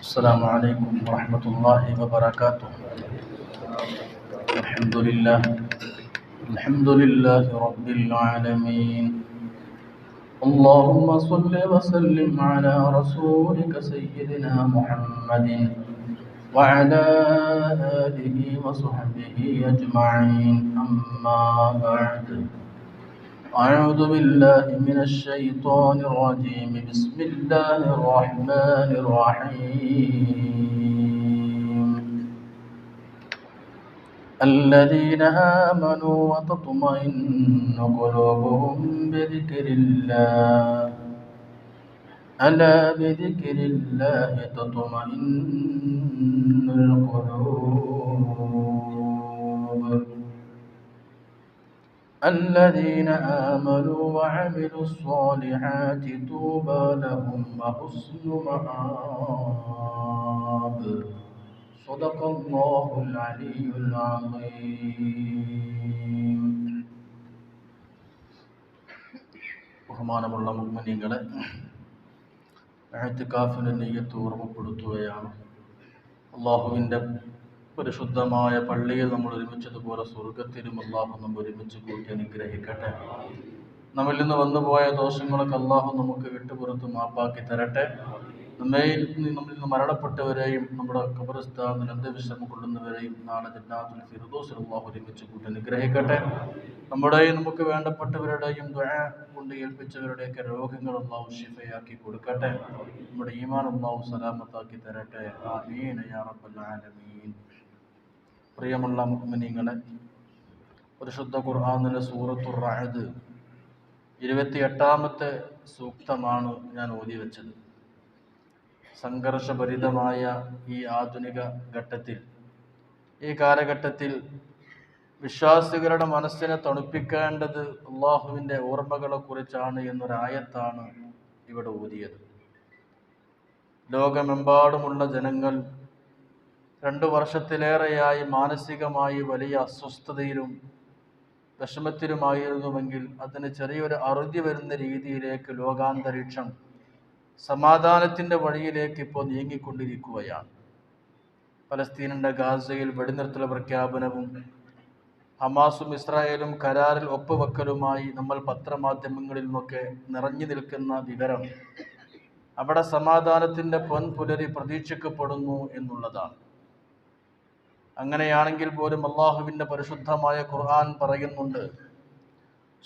السلام عليكم ورحمة الله وبركاته. الحمد لله الحمد لله رب العالمين. اللهم صل وسلم على رسولك سيدنا محمد وعلى آله وصحبه أجمعين. أما بعد، أعوذ بالله من الشيطان الرجيم. بسم الله الرحمن الرحيم. الذين آمنوا وتطمئن قلوبهم بذكر الله ألا بذكر الله تطمئن القلوب. الذين آمنوا وعملوا الصالحات طوبى لهم وحسن مآب. صدق الله العلي العظيم. ബഹുമാനമുള്ള മുഅ്മിനീങ്ങളെ, ഇഅ്തികാഫിന്റെ നിയ്യത്ത് ഓർമ്മപ്പെടുത്തുകയാണ്. അല്ലാഹുവിൻ്റെ പരിശുദ്ധമായ പള്ളിയിൽ നമ്മൾ ഒരുമിച്ചതുപോലെ സ്വർഗത്തിലും അല്ലാഹു നമ്മൾ ഒരുമിച്ച് കൂട്ടി അനുഗ്രഹിക്കട്ടെ. നമ്മിൽ നിന്ന് വന്നുപോയ ദോഷങ്ങളൊക്കെ അല്ലാഹു നമുക്ക് വിട്ടുപുറത്ത് മാപ്പാക്കി തരട്ടെ. നമ്മിൽ നിന്ന് മരണപ്പെട്ടവരെയും നമ്മുടെ ഖബർസ്ഥാനിൽ അന്ത്യവിശ്രമം കൊള്ളുന്നവരെയും നാളെ ജന്നാത്തുൽ ഫിർദൗസിൽ അല്ലാഹു ഒരുമിച്ച് കൂട്ടി അനുഗ്രഹിക്കട്ടെ. നമ്മുടെയും നമുക്ക് വേണ്ടപ്പെട്ടവരുടെയും ദുആ കൊണ്ട് ഏൽപ്പിച്ചവരുടെയൊക്കെ രോഗങ്ങൾ അല്ലാഹു ശിഫയാക്കി കൊടുക്കട്ടെ. നമ്മുടെ ഈമാൻ അല്ലാഹു സലാമത്താക്കി തരട്ടെ. ആമീൻ യാ റബ്ബൽ ആലമീൻ. പ്രിയമുള്ള മുഅ്മിനീങ്ങളെ, പരിശുദ്ധ ഖുർആനിലെ സൂറത്തുർ റഅദ് 28-ാമത്തെ സൂക്തമാണ് ഞാൻ ഓതി വെച്ചത്. സംഘർഷഭരിതമായ ഈ ആധുനിക ഘട്ടത്തിൽ, ഈ കാലഘട്ടത്തിൽ വിശ്വാസികളുടെ മനസ്സിനെ തണുപ്പിക്കേണ്ടത് അള്ളാഹുവിൻ്റെ ഓർമ്മകളെ കുറിച്ചാണ് എന്നൊരായത്താണ് ഇവിടെ ഓതിയത്. ലോകമെമ്പാടുമുള്ള ജനങ്ങൾ 2 വർഷത്തിലേറെയായി മാനസികമായി വലിയ അസ്വസ്ഥതയിലും വിഷമത്തിലുമായിരുന്നുവെങ്കിൽ അതിന് ചെറിയൊരു അറുതി വരുന്ന രീതിയിലേക്ക് ലോകാന്തരീക്ഷം സമാധാനത്തിൻ്റെ വഴിയിലേക്ക് ഇപ്പോൾ നീങ്ങിക്കൊണ്ടിരിക്കുകയാണ്. പലസ്തീനിൻ്റെ ഗാസയിൽ വെടിനിർത്തൽ പ്രഖ്യാപനവും ഹമാസും ഇസ്രായേലും കരാറിൽ ഒപ്പുവെക്കലുമായി നമ്മൾ പത്രമാധ്യമങ്ങളിൽ നിന്നൊക്കെ നിറഞ്ഞു നിൽക്കുന്ന വിവരം അവിടെ സമാധാനത്തിൻ്റെ പൊൻപുലരി പ്രതീക്ഷിക്കപ്പെടുന്നു എന്നുള്ളതാണ്. അങ്ങനെയാണെങ്കിൽ പോലും അള്ളാഹുവിൻ്റെ പരിശുദ്ധമായ ഖുർആൻ പറയുന്നുണ്ട്.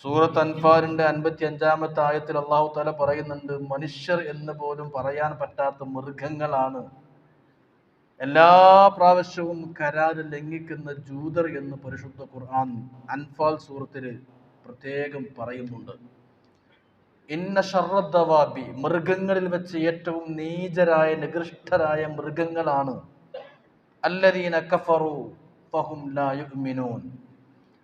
സൂറത്ത് അൻഫാലിൻ്റെ 55-ാമത്തെ ആയത്തിൽ അള്ളാഹു തആല പറയുന്നുണ്ട്, മനുഷ്യർ എന്ന് പോലും പറയാൻ പറ്റാത്ത മൃഗങ്ങളാണ് എല്ലാ പ്രാവശ്യവും കരാർ ലംഘിക്കുന്ന ജൂതർ എന്ന് പരിശുദ്ധ ഖുർആൻ അൻഫാൽ സൂറത്തിൽ പ്രത്യേകം പറയുന്നുണ്ട്. ഇന്ന ശർറദ്ദവാബി, മൃഗങ്ങളിൽ വെച്ച് ഏറ്റവും നീചരായ നികൃഷ്ടരായ മൃഗങ്ങളാണ് അല്ലദീന കഫറു ഫഹും ലാ യുഅ്മിനൂൻ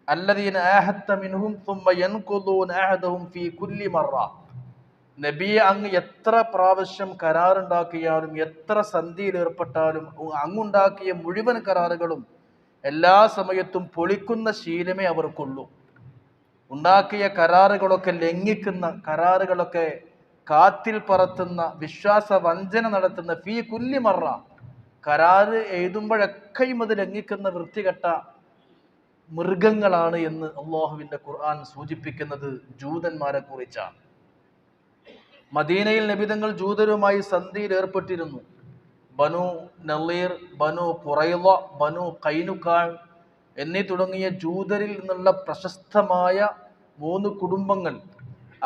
അല്ലദീന ആഹദ്ത മിൻഹും സുമ്മ യൻഖുദൂന അഹദഹും ഫീ കുല്ലി മറ. നബിയെ, അങ്ങ് എത്ര പ്രാവശ്യം കരാറുണ്ടാക്കിയാലും എത്ര സന്ധിയിൽ ഏർപ്പെട്ടാലും അങ്ങുണ്ടാക്കിയ മുഴുവൻ കരാറുകളും എല്ലാ സമയത്തും പൊളിക്കുന്ന ശീലമേ അവർക്കുള്ളൂ. ഉണ്ടാക്കിയ കരാറുകളൊക്കെ ലംഘിക്കുന്ന, കരാറുകളൊക്കെ കാത്തിൽ പറത്തുന്ന, വിശ്വാസ വഞ്ചന നടത്തുന്ന, ഫീ കുല്ലി മറ, കരാറ് എഴുതുമ്പോഴൊക്കെയും അത് ലംഘിക്കുന്ന വൃത്തികെട്ട മൃഗങ്ങളാണ് എന്ന് അള്ളാഹുവിൻ്റെ ഖുർആൻ സൂചിപ്പിക്കുന്നത് ജൂതന്മാരെ കുറിച്ചാണ്. മദീനയിൽ നബിതങ്ങൾ ജൂതരുമായി സന്ധിയിൽ ഏർപ്പെട്ടിരുന്നു. ബനു നളീർ, ബനു ഖുറൈള, ബനു ഖൈനുഖാ എന്നീ തുടങ്ങിയ ജൂതരിൽ നിന്നുള്ള പ്രശസ്തമായ 3 കുടുംബങ്ങൾ,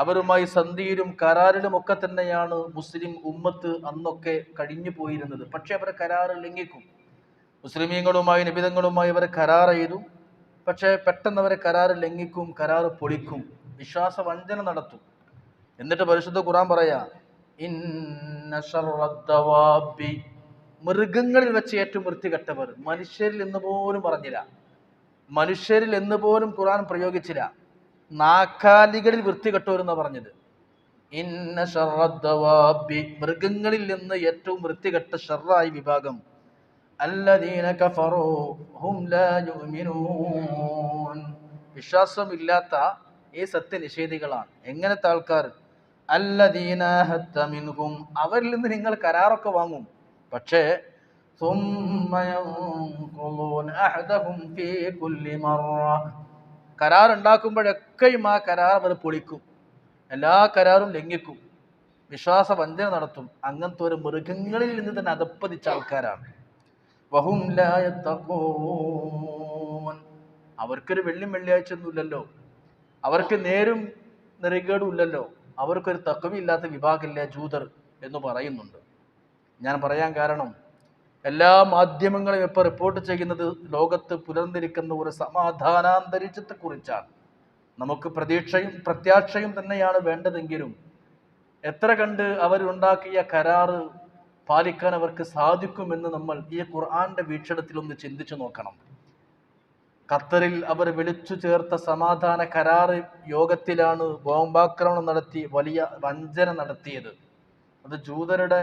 അവരുമായി സന്ധിയിലും കരാറിലും ഒക്കെ തന്നെയാണ് മുസ്ലിം ഉമ്മത്ത് അന്നൊക്കെ കഴിഞ്ഞു പോയിരുന്നത്. പക്ഷെ അവർ കരാറ് ലംഘിക്കും. മുസ്ലിമീങ്ങളുമായി നബിതങ്ങളുമായി അവർ കരാർ ചെയ്തു, പക്ഷേ പെട്ടെന്ന് അവരെ കരാറ് ലംഘിക്കും, കരാറ് പൊളിക്കും, വിശ്വാസ വഞ്ചന നടത്തും. എന്നിട്ട് പരിശുദ്ധ ഖുർആൻ പറയാ, ഇന്ന ശർറദ്ദവാബി, മൃഗങ്ങളിൽ വെച്ച് ഏറ്റവും വൃത്തികെട്ടവർ. മനുഷ്യരിൽ എന്ന് പോലും പറഞ്ഞില്ല, മനുഷ്യരിൽ എന്ന് പോലും ഖുർആൻ പ്രയോഗിച്ചില്ല. നാക്കാലികളിൽ വൃത്തികെട്ടവരെന്നാണ് പറഞ്ഞത്. ഇന്ന ശർറദ്ദവാബി, മൃഗങ്ങളിൽ നിന്ന് ഏറ്റവും വൃത്തികെട്ട ഷർറായ വിഭാഗം അല്ലദീന കഫറൂ ഹും ലാ യുഅ്മിനൂൻ, വിശ്വാസമില്ലാത്ത ഈ സത്യനിഷേധികളാണ്. എങ്ങനത്തെ ആൾക്കാർ? അല്ലദീന ഹദ്ദ മിൻഹും, അവരിൽ നിന്ന് നിങ്ങൾ കരാറൊക്കെ വാങ്ങും. പക്ഷേ കരാറുണ്ടാക്കുമ്പോഴൊക്കെയും ആ കരാർ അവർ പൊളിക്കും, എല്ലാ കരാറും ലംഘിക്കും, വിശ്വാസവഞ്ചന നടത്തും. അങ്ങനത്തെ ഒരു മൃഗങ്ങളിൽ നിന്ന് തന്നെ അധപ്പതിച്ച ആൾക്കാരാണ്. വഹും ലാ യത്തഖൂൻ. അവർക്കൊരു വെള്ളിയാഴ്ച ഒന്നുമില്ലല്ലോ, അവർക്ക് നേരും നെറികേടും ഇല്ലല്ലോ, അവർക്കൊരു തഖ്വയില്ലാത്ത വിഭാഗമില്ല ജൂതർ എന്ന് പറയുന്നുണ്ട്. ഞാൻ പറയാൻ കാരണം, എല്ലാ മാധ്യമങ്ങളും ഇപ്പോൾ റിപ്പോർട്ട് ചെയ്യുന്നത് ലോകത്ത് പുലർന്നിരിക്കുന്ന ഒരു സമാധാനാന്തരീക്ഷത്തെ കുറിച്ചാണ്. നമുക്ക് പ്രതീക്ഷയും പ്രത്യാശയും തന്നെയാണ് വേണ്ടതെങ്കിലും എത്ര കണ്ട് അവരുണ്ടാക്കിയ കരാറ് പാലിക്കാൻ അവർക്ക് സാധിക്കുമെന്ന് നമ്മൾ ഈ ഖുർആന്റെ വീക്ഷണത്തിൽ ഒന്ന് ചിന്തിച്ചു നോക്കണം. ഖത്തറിൽ അവർ വിളിച്ചു ചേർത്ത സമാധാന കരാറ് യോഗത്തിലാണ് ബോംബാക്രമണം നടത്തി വലിയ വഞ്ചന നടത്തിയത്. അത് ജൂതരുടെ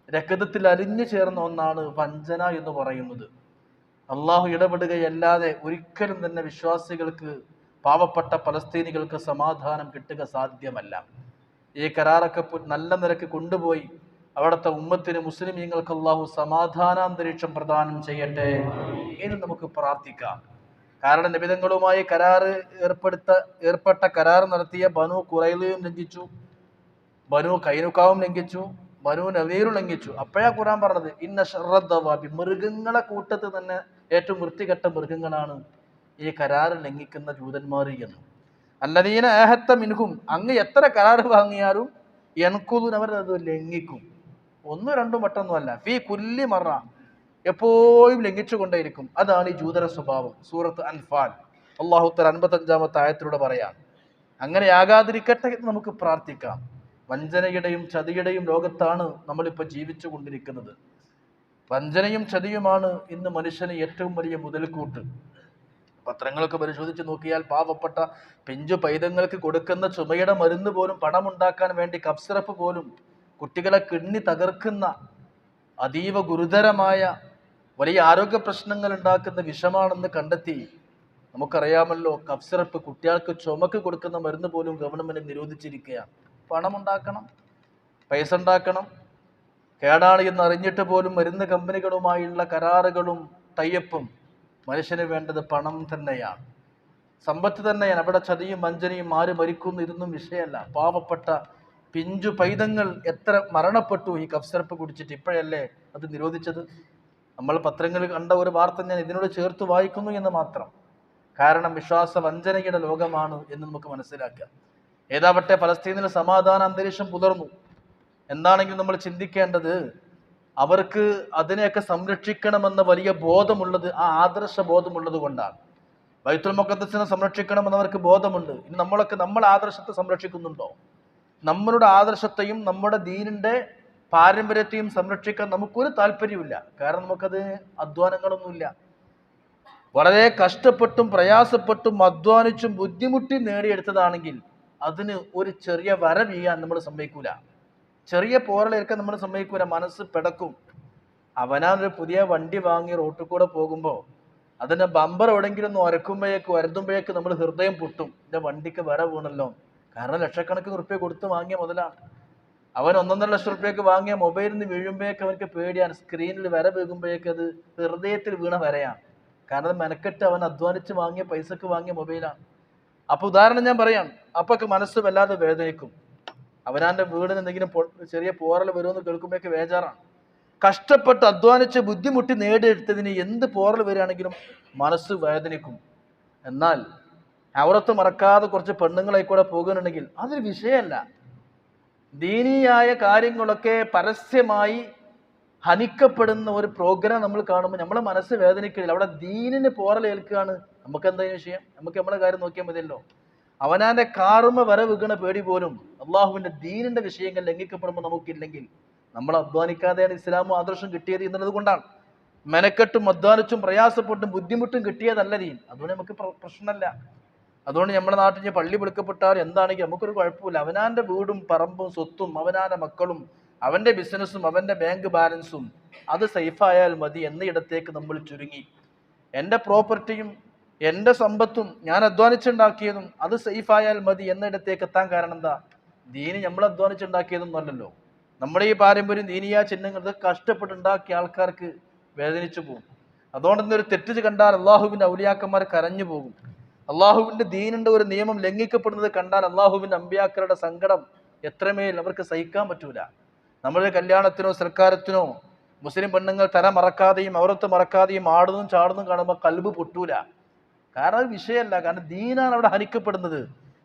രക്തത്തിൽ അലിഞ്ഞു ചേർന്ന ഒന്നാണ് വഞ്ചന എന്ന് പറയുന്നത്. അള്ളാഹു ഇടപെടുകയല്ലാതെ ഒരിക്കലും തന്നെ വിശ്വാസികൾക്ക്, പാവപ്പെട്ട പലസ്തീനികൾക്ക് സമാധാനം കിട്ടുക സാധ്യമല്ല. ഈ കരാറൊക്കെ നല്ല നിരക്ക് കൊണ്ടുപോയി അവിടുത്തെ ഉമ്മത്തിന്, മുസ്ലിമീങ്ങൾക്ക് അള്ളാഹു സമാധാനാന്തരീക്ഷം പ്രദാനം ചെയ്യട്ടെ എന്ന് നമുക്ക് പ്രാർത്ഥിക്കാം. കാരണം നിബിധങ്ങളുമായി ഏർപ്പെട്ട കരാർ നടത്തിയ ബനു ഖുറൈളയും ലംഘിച്ചു, ബനു കൈനുക്കാവും ലംഘിച്ചു, ബനു നദീറും ലംഘിച്ചു. അപ്പോഴാ ഖുർആൻ പറഞ്ഞത് ഇന്ന ശർറദ്ദവാബി, മൃഗങ്ങളെ കൂട്ടത്തിൽ തന്നെ ഏറ്റവും വൃത്തികെട്ട മൃഗങ്ങളാണ് ഈ കരാറ് ലംഘിക്കുന്ന ജൂതന്മാർ എന്ന്. അല്ലദീന ആഹത്ത മിൻഹും, അങ്ങ് എത്ര കരാർ വാങ്ങിയാലും യൻഖുദൂൻ, അവർ അത് ലംഘിക്കും. ഒന്നും രണ്ടും വട്ടമൊന്നുമല്ല, ഫീ കുല്ലി മറ, എപ്പോഴും ലംഘിച്ചു കൊണ്ടേയിരിക്കും. അതാണ് ഈ ജൂതര സ്വഭാവം. സൂറത്ത് അൻഫാൽ അല്ലാഹു തആല 55-ാമത്തെ ആയത്തിലൂടെ പറയാം. അങ്ങനെയാകാതിരിക്കട്ടെ എന്ന് നമുക്ക് പ്രാർത്ഥിക്കാം. വഞ്ചനയുടെയും ചതിയുടെയും ലോകത്താണ് നമ്മളിപ്പോൾ ജീവിച്ചു കൊണ്ടിരിക്കുന്നത്. വഞ്ചനയും ചതിയുമാണ് ഇന്ന് മനുഷ്യന് ഏറ്റവും വലിയ മുതൽക്കൂട്ട്. പത്രങ്ങളൊക്കെ പരിശോധിച്ച് നോക്കിയാൽ പാവപ്പെട്ട പിഞ്ചു പൈതങ്ങൾക്ക് കൊടുക്കുന്ന ചുമയുടെ മരുന്ന് പോലും പണമുണ്ടാക്കാൻ വേണ്ടി, കഫ് സിറപ്പ് പോലും കുട്ടികളെ കിഡ്നി തകർക്കുന്ന അതീവ ഗുരുതരമായ വലിയ ആരോഗ്യ പ്രശ്നങ്ങൾ ഉണ്ടാക്കുന്ന വിഷമാണെന്ന് കണ്ടെത്തി. നമുക്കറിയാമല്ലോ, കഫ് സിറപ്പ് കുട്ടികൾക്ക് ചുമക്ക് കൊടുക്കുന്ന മരുന്ന് പോലും ഗവൺമെന്റ് നിരോധിച്ചിരിക്കുകയാണ്. പണമുണ്ടാക്കണം, പൈസ ഉണ്ടാക്കണം, കേടാണ് എന്ന് അറിഞ്ഞിട്ട് പോലും മരുന്ന് കമ്പനികളുമായുള്ള കരാറുകളും ടൈയപ്പും. മനുഷ്യന് വേണ്ടത് പണം തന്നെയാണ്, സമ്പത്ത് തന്നെയാണ്. അവിടെ ചതിയും വഞ്ചനയും, ആര് മരിക്കുന്നു ഇതൊന്നും വിഷയമല്ല. പാവപ്പെട്ട പിഞ്ചു പൈതങ്ങൾ എത്ര മരണപ്പെട്ടു ഈ കഫ് സിറപ്പ് കുടിച്ചിട്ട്. ഇപ്പോഴല്ലേ അത് നിരോധിച്ചത്. നമ്മൾ പത്രങ്ങളിൽ കണ്ട ഒരു വാർത്ത ഞാൻ ഇതിനോട് ചേർത്ത് വായിക്കുന്നു എന്ന് മാത്രം. കാരണം വിശ്വാസ വഞ്ചനയുടെ ലോകമാണ് എന്ന് നമുക്ക് മനസ്സിലാക്കാം. ഏതാവട്ടെ, പലസ്തീനിൽ സമാധാന അന്തരീക്ഷം പുലർന്നു. എന്താണെങ്കിലും നമ്മൾ ചിന്തിക്കേണ്ടത്, അവർക്ക് അതിനെയൊക്കെ സംരക്ഷിക്കണമെന്ന വലിയ ബോധമുള്ളത്, ആ ആദർശ ബോധമുള്ളത് കൊണ്ടാണ്. ബൈത്തുൽ മുഖദ്ദസിനെ സംരക്ഷിക്കണമെന്ന് അവർക്ക് ബോധമുണ്ട്. ഇനി നമ്മളെ ആദർശത്തെ സംരക്ഷിക്കുന്നുണ്ടോ? നമ്മളുടെ ആദർശത്തെയും നമ്മുടെ ദീനിന്റെ പാരമ്പര്യത്തെയും സംരക്ഷിക്കാൻ നമുക്കൊരു താല്പര്യമില്ല. കാരണം നമുക്കത് അധ്വാനങ്ങളൊന്നുമില്ല. വളരെ കഷ്ടപ്പെട്ടും പ്രയാസപ്പെട്ടും അധ്വാനിച്ചും ബുദ്ധിമുട്ടി നേടിയെടുത്തതാണെങ്കിൽ അതിന് ഒരു ചെറിയ വര വീഴാൻ നമ്മൾ സമ്മതിക്കൂല, ചെറിയ പോറലേൽക്കാൻ നമ്മൾ സമ്മതിക്കൂല. മനസ്സ് പിടക്കും. അവനൊരു പുതിയ വണ്ടി വാങ്ങി റോട്ടിൽ കൂടെ പോകുമ്പോൾ അതിന്റെ ബമ്പർ എവിടെയെങ്കിലും ഒന്ന് ഒരതുമ്പോഴേക്ക് നമ്മൾ ഹൃദയം പൊട്ടും. എൻ്റെ വണ്ടിക്ക് വര വീണല്ലോ. കാരണം ലക്ഷക്കണക്കിന് റുപ്യ കൊടുത്ത് വാങ്ങിയ മുതലാണ്. അവൻ 1.5 ലക്ഷം റുപ്യക്ക് വാങ്ങിയ മൊബൈലിൽ നിന്ന് വീഴുമ്പോഴേക്ക് അവനക്ക് പേടിയാണ്. സ്ക്രീനിൽ വര വീകുമ്പോഴേക്ക് അത് ഹൃദയത്തിൽ വീണ വരയാണ്. കാരണം മെനക്കെട്ട് അവൻ അധ്വാനിച്ച് വാങ്ങിയ പൈസക്ക് വാങ്ങിയ മൊബൈലാണ്. അപ്പൊ ഉദാഹരണം ഞാൻ പറയാം, അപ്പൊക്കെ മനസ്സ് വല്ലാതെ വേദനിക്കും. അവനാന്റെ വീടിന് എന്തെങ്കിലും ചെറിയ പോറൽ വരുമെന്ന് കേൾക്കുമ്പോഴേക്ക് വേജാറാണ്. കഷ്ടപ്പെട്ട് അധ്വാനിച്ച് ബുദ്ധിമുട്ടി നേടിയെടുത്തതിന് എന്ത് പോറൽ വരികയാണെങ്കിലും മനസ്സ് വേദനിക്കും. എന്നാൽ ഔറത്ത് മറക്കാതെ കുറച്ച് പെണ്ണുങ്ങളായിക്കൂടെ പോകുന്നുണ്ടെങ്കിൽ അതൊരു വിഷയമല്ല. ദീനീയായ കാര്യങ്ങളൊക്കെ പരസ്യമായി ഹനിക്കപ്പെടുന്ന ഒരു പ്രോഗ്രാം നമ്മൾ കാണുമ്പോൾ നമ്മളെ മനസ്സ് വേദനിക്കില്ല. അവിടെ ദീനിന് പോറലേൽക്കുകയാണ്. നമുക്ക് എന്തായാലും വിഷയം? നമുക്ക് നമ്മളെ കാര്യം നോക്കിയാൽ മതിയല്ലോ. അവനാന്റെ കാർമ വര വീകണ പേടി പോലും അള്ളാഹുവിന്റെ ദീനിന്റെ വിഷയങ്ങൾ ലംഘിക്കപ്പെടുമ്പോൾ നമുക്കില്ലെങ്കിൽ നമ്മൾ അധ്വാനിക്കാതെയാണ് ഇസ്ലാമും ആദർശം കിട്ടിയത് എന്നുള്ളത് കൊണ്ടാണ്. മെനക്കെട്ടും അധ്വാനിച്ചും പ്രയാസപ്പെട്ടും ബുദ്ധിമുട്ടും കിട്ടിയതല്ല ദീൻ. അതുകൊണ്ട് നമുക്ക് പ്രശ്നമല്ല. അതുകൊണ്ട് നമ്മുടെ നാട്ടിൽ പള്ളി വിളിക്കപ്പെട്ടാൽ എന്താണെങ്കിലും നമുക്കൊരു കുഴപ്പമില്ല. അവനാന്റെ വീടും പറമ്പും സ്വത്തും അവനാന്റെ മക്കളും അവന്റെ ബിസിനസ്സും അവന്റെ ബാങ്ക് ബാലൻസും അത് സേഫായാൽ മതി എന്ന ഇടത്തേക്ക് നമ്മൾ ചുരുങ്ങി. എൻ്റെ പ്രോപ്പർട്ടിയും എൻ്റെ സമ്പത്തും ഞാൻ അധ്വാനിച്ചുണ്ടാക്കിയതും അത് സേഫായാൽ മതി എന്നിടത്തേക്ക് എത്താൻ കാരണം എന്താ? ദീന് നമ്മൾ അധ്വാനിച്ചുണ്ടാക്കിയതൊന്നും അല്ലല്ലോ. നമ്മുടെ ഈ പാരമ്പര്യം ദീനിയ ചിഹ്നങ്ങൾ ഇതൊക്കെ കഷ്ടപ്പെട്ടുണ്ടാക്കിയ ആൾക്കാർക്ക് വേദനിച്ചു പോകും. അതുകൊണ്ട് തന്നെ ഒരു തെറ്റ് കണ്ടാൽ അള്ളാഹുവിൻ്റെ ഔലിയാക്കന്മാർ കരഞ്ഞു പോകും. അള്ളാഹുവിൻ്റെ ദീനിൻ്റെ ഒരു നിയമം ലംഘിക്കപ്പെടുന്നത് കണ്ടാൽ അള്ളാഹുവിൻ്റെ അമ്പിയാക്കളുടെ സങ്കടം എത്രമേൽ അവർക്ക് സഹിക്കാൻ പറ്റൂല. നമ്മുടെ കല്യാണത്തിനോ സൽക്കാരത്തിനോ മുസ്ലിം പെണ്ണുങ്ങൾ തല മറക്കാതെയും ഔറത്ത് മറക്കാതെയും ആടുന്നതും ചാടുന്നതും കാണുമ്പോൾ കൽബ് പൊട്ടൂല. കാരണം അത് വിഷയമല്ല. കാരണം ദീനാണ് അവിടെ ഹനിക്കപ്പെടുന്നത്,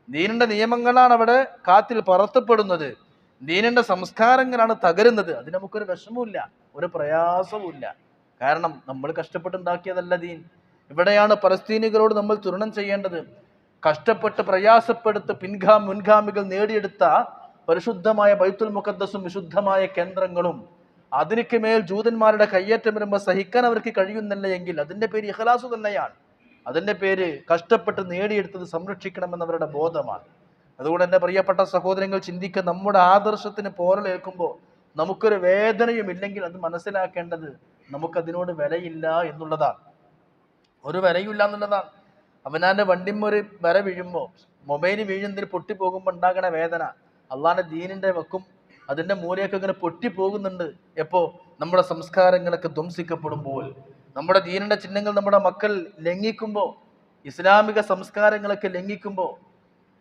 ദീനിന്റെ നിയമങ്ങളാണ് അവിടെ കാത്തിൽ പറത്തപ്പെടുന്നത്, ദീനിന്റെ സംസ്കാരങ്ങളാണ് തകരുന്നത്. അതിന് നമുക്കൊരു വിഷമവുമില്ല, ഒരു പ്രയാസവും ഇല്ല. കാരണം നമ്മൾ കഷ്ടപ്പെട്ടുണ്ടാക്കിയതല്ല ദീൻ. ഇവിടെയാണ് പലസ്തീനികളോട് നമ്മൾ തുലനം ചെയ്യേണ്ടത്. കഷ്ടപ്പെട്ട് പ്രയാസപ്പെടുത്ത് മുൻഗാമികൾ നേടിയെടുത്ത പരിശുദ്ധമായ ബൈത്തുൽ മുഖദ്ദസും വിശുദ്ധമായ കേന്ദ്രങ്ങളും അതിനൊക്കെ മേൽ ജൂതന്മാരുടെ കയ്യേറ്റം വരുമ്പോൾ സഹിക്കാൻ അവർക്ക് കഴിയുന്നില്ല എങ്കിൽ അതിൻ്റെ പേര് ഇഖ്ലാസ് തന്നെയാണ്. അതിൻ്റെ പേര് കഷ്ടപ്പെട്ട് നേടിയെടുത്തത് സംരക്ഷിക്കണമെന്നവരുടെ ബോധമാണ്. അതുകൊണ്ട് എൻ്റെ പ്രിയപ്പെട്ട സഹോദരങ്ങൾ ചിന്തിക്കുക, നമ്മുടെ ആദർശത്തിന് പോരലേൽക്കുമ്പോൾ നമുക്കൊരു വേദനയും ഇല്ലെങ്കിൽ അത് മനസ്സിലാക്കേണ്ടത് നമുക്കതിനോട് വിലയില്ല എന്നുള്ളതാണ്. ഒരു വിലയില്ല എന്നുള്ളതാണ്. അവനാൻ്റെ വണ്ടിമ്മൊരു വര വീഴുമ്പോൾ, മൊബൈൽ വീഴുന്നതിന് പൊട്ടിപ്പോകുമ്പോൾ ഉണ്ടാകണ വേദന അള്ളാന്റെ ദീനിന്റെ വെക്കും അതിൻ്റെ മൂലയൊക്കെ ഇങ്ങനെ പൊട്ടിപ്പോകുന്നുണ്ട്. എപ്പോൾ നമ്മുടെ സംസ്കാരങ്ങളൊക്കെ ധ്വംസിക്കപ്പെടുമ്പോൾ, നമ്മുടെ ദീനിന്റെ ചിഹ്നങ്ങൾ നമ്മുടെ മക്കൾ ലംഘിക്കുമ്പോൾ, ഇസ്ലാമിക സംസ്കാരങ്ങളൊക്കെ ലംഘിക്കുമ്പോൾ,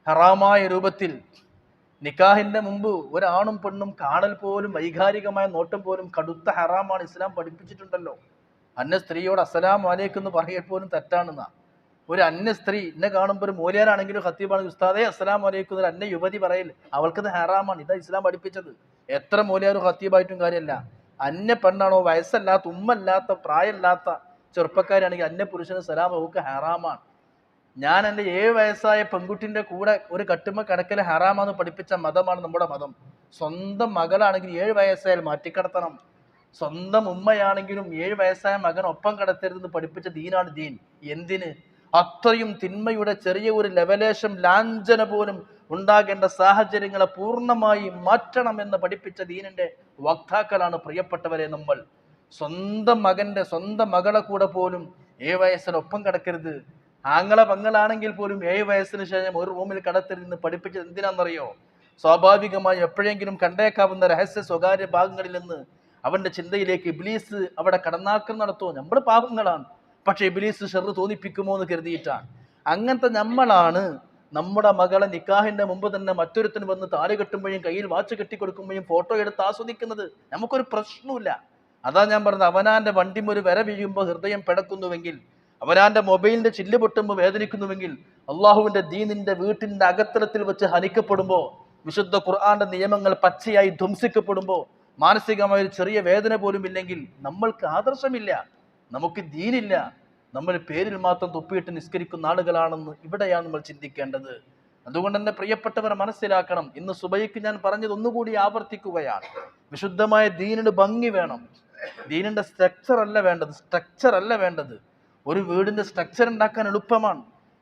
ഹറാമായ രൂപത്തിൽ നിക്കാഹിന്റെ മുമ്പ് ഒരാണും പെണ്ണും കാണൽ പോലും വൈകാരികമായ നോട്ടം പോലും കടുത്ത ഹറാമാണ്. ഇസ്ലാം പഠിപ്പിച്ചിട്ടുണ്ടല്ലോ. അന്യ സ്ത്രീയോട് അസ്സലാമു അലൈക്കും എന്ന് പറയൽ പോലും തെറ്റാണെന്നാ. ഒരു അന്യ സ്ത്രീ എന്നെ കാണുമ്പോൾ ഒരു മൂല്യാനാണെങ്കിലും ഖത്തീബാണെങ്കിൽ ഉസ്താദേ അസ്സലാമു അലൈക്കും ഒരു അന്യ യുവതി പറയൽ അവൾക്കത് ഹറാമാണ്. ഇതാ ഇസ്ലാം പഠിപ്പിച്ചത്. എത്ര മൂല്യാരും ഖത്തീബായിട്ടും കാര്യമല്ല. അന്യ പെണ്ണാണോ, വയസ്സല്ലാത്ത ഉമ്മല്ലാത്ത പ്രായമില്ലാത്ത ചെറുപ്പക്കാരാണെങ്കിൽ അന്യ പുരുഷന് സലാം അവൾക്ക് ഹറാമാണ്. ഞാൻ എൻ്റെ 7 വയസ്സായ പെൺകുട്ടിൻ്റെ കൂടെ ഒരു കട്ടുമ്മ കിടക്കൽ ഹറാമാന്ന് പഠിപ്പിച്ച മതമാണ് നമ്മുടെ മതം. സ്വന്തം മകളാണെങ്കിൽ 7 വയസ്സായാൽ മാറ്റിക്കടത്തണം. സ്വന്തം ഉമ്മയാണെങ്കിലും 7 വയസ്സായ മകൻ ഒപ്പം കിടത്തരുതെന്ന് പഠിപ്പിച്ച ദീനാണ് ദീൻ. എന്തിന്? അത്രയും തിന്മയുടെ ചെറിയ ഒരു ലെവലേശം ലാഞ്ചന പോലും ഉണ്ടാകേണ്ട സാഹചര്യങ്ങളെ പൂർണ്ണമായി മാറ്റണമെന്ന് പഠിപ്പിച്ച ദീനിന്റെ വക്താക്കളാണ് പ്രിയപ്പെട്ടവരെ നമ്മൾ. സ്വന്തം മകളെ കൂടെ പോലും 7 വയസ്സിന് ഒപ്പം കിടക്കരുത്. പെങ്ങളാണെങ്കിൽ പോലും 7 വയസ്സിന് ശേഷം ഒരു റൂമിൽ കിടത്തരുതെന്ന് പഠിപ്പിച്ചത് എന്തിനാണെന്നറിയോ? സ്വാഭാവികമായി എപ്പോഴെങ്കിലും കണ്ടേക്കാവുന്ന രഹസ്യ സ്വകാര്യ ഭാഗങ്ങളിൽ നിന്ന് അവന്റെ ചിന്തയിലേക്ക് ഇബ്ലീസ് അവിടെ കടന്നാക്കം നടത്തുമോ? നമ്മൾ പാപങ്ങളാണ്, പക്ഷെ ഇബ്ലീസ് ഷർറ് തോന്നിപ്പിക്കുമോ എന്ന് കരുതിയിട്ടാണ്. അങ്ങനത്തെ നമ്മളാണ് നമ്മുടെ മകളെ നിക്കാഹിന്റെ മുമ്പ് തന്നെ മറ്റൊരുത്തിന് വന്ന് താലി കെട്ടുമ്പോഴും കയ്യിൽ വാച്ച് കെട്ടിക്കൊടുക്കുമ്പോഴും ഫോട്ടോ എടുത്ത് ആസ്വദിക്കുന്നത് നമുക്കൊരു പ്രശ്നമില്ല. അതാ ഞാൻ പറഞ്ഞത്, അവനാന്റെ വണ്ടിയും ഒരു വര വീഴുമ്പോൾ ഹൃദയം പിടക്കുന്നുവെങ്കിൽ, അവനാന്റെ മൊബൈലിന്റെ ചില്ല് പൊട്ടുമ്പോൾ വേദനിക്കുന്നുവെങ്കിൽ, അള്ളാഹുവിന്റെ ദീനിന്റെ വീട്ടിന്റെ അകത്തളത്തിൽ വെച്ച് ഹനിക്കപ്പെടുമ്പോൾ, വിശുദ്ധ ഖുർആന്റെ നിയമങ്ങൾ പച്ചയായി ധ്വംസിക്കപ്പെടുമ്പോൾ മാനസികമായ ഒരു ചെറിയ വേദന പോലും ഇല്ലെങ്കിൽ നമ്മൾക്ക് ആദർശമില്ല, നമുക്ക് ദീനില്ല. നമ്മൾ പേരിൽ മാത്രം തൊപ്പിയിട്ട് നിസ്കരിക്കുന്ന ആളുകളാണെന്ന് ഇവിടെയാണ് നമ്മൾ ചിന്തിക്കേണ്ടത്. അതുകൊണ്ട് തന്നെ പ്രിയപ്പെട്ടവർ മനസ്സിലാക്കണം, ഇന്ന് സുബൈക്ക് ഞാൻ പറഞ്ഞത് ഒന്നുകൂടി ആവർത്തിക്കുകയാണ്. വിശുദ്ധമായ ദീനിന് ഭംഗി വേണം. ദീനിന്റെ സ്ട്രക്ചർ അല്ല വേണ്ടത്. ഒരു വീടിന്റെ സ്ട്രക്ചർ ഉണ്ടാക്കാൻ എളുപ്പമാണ്.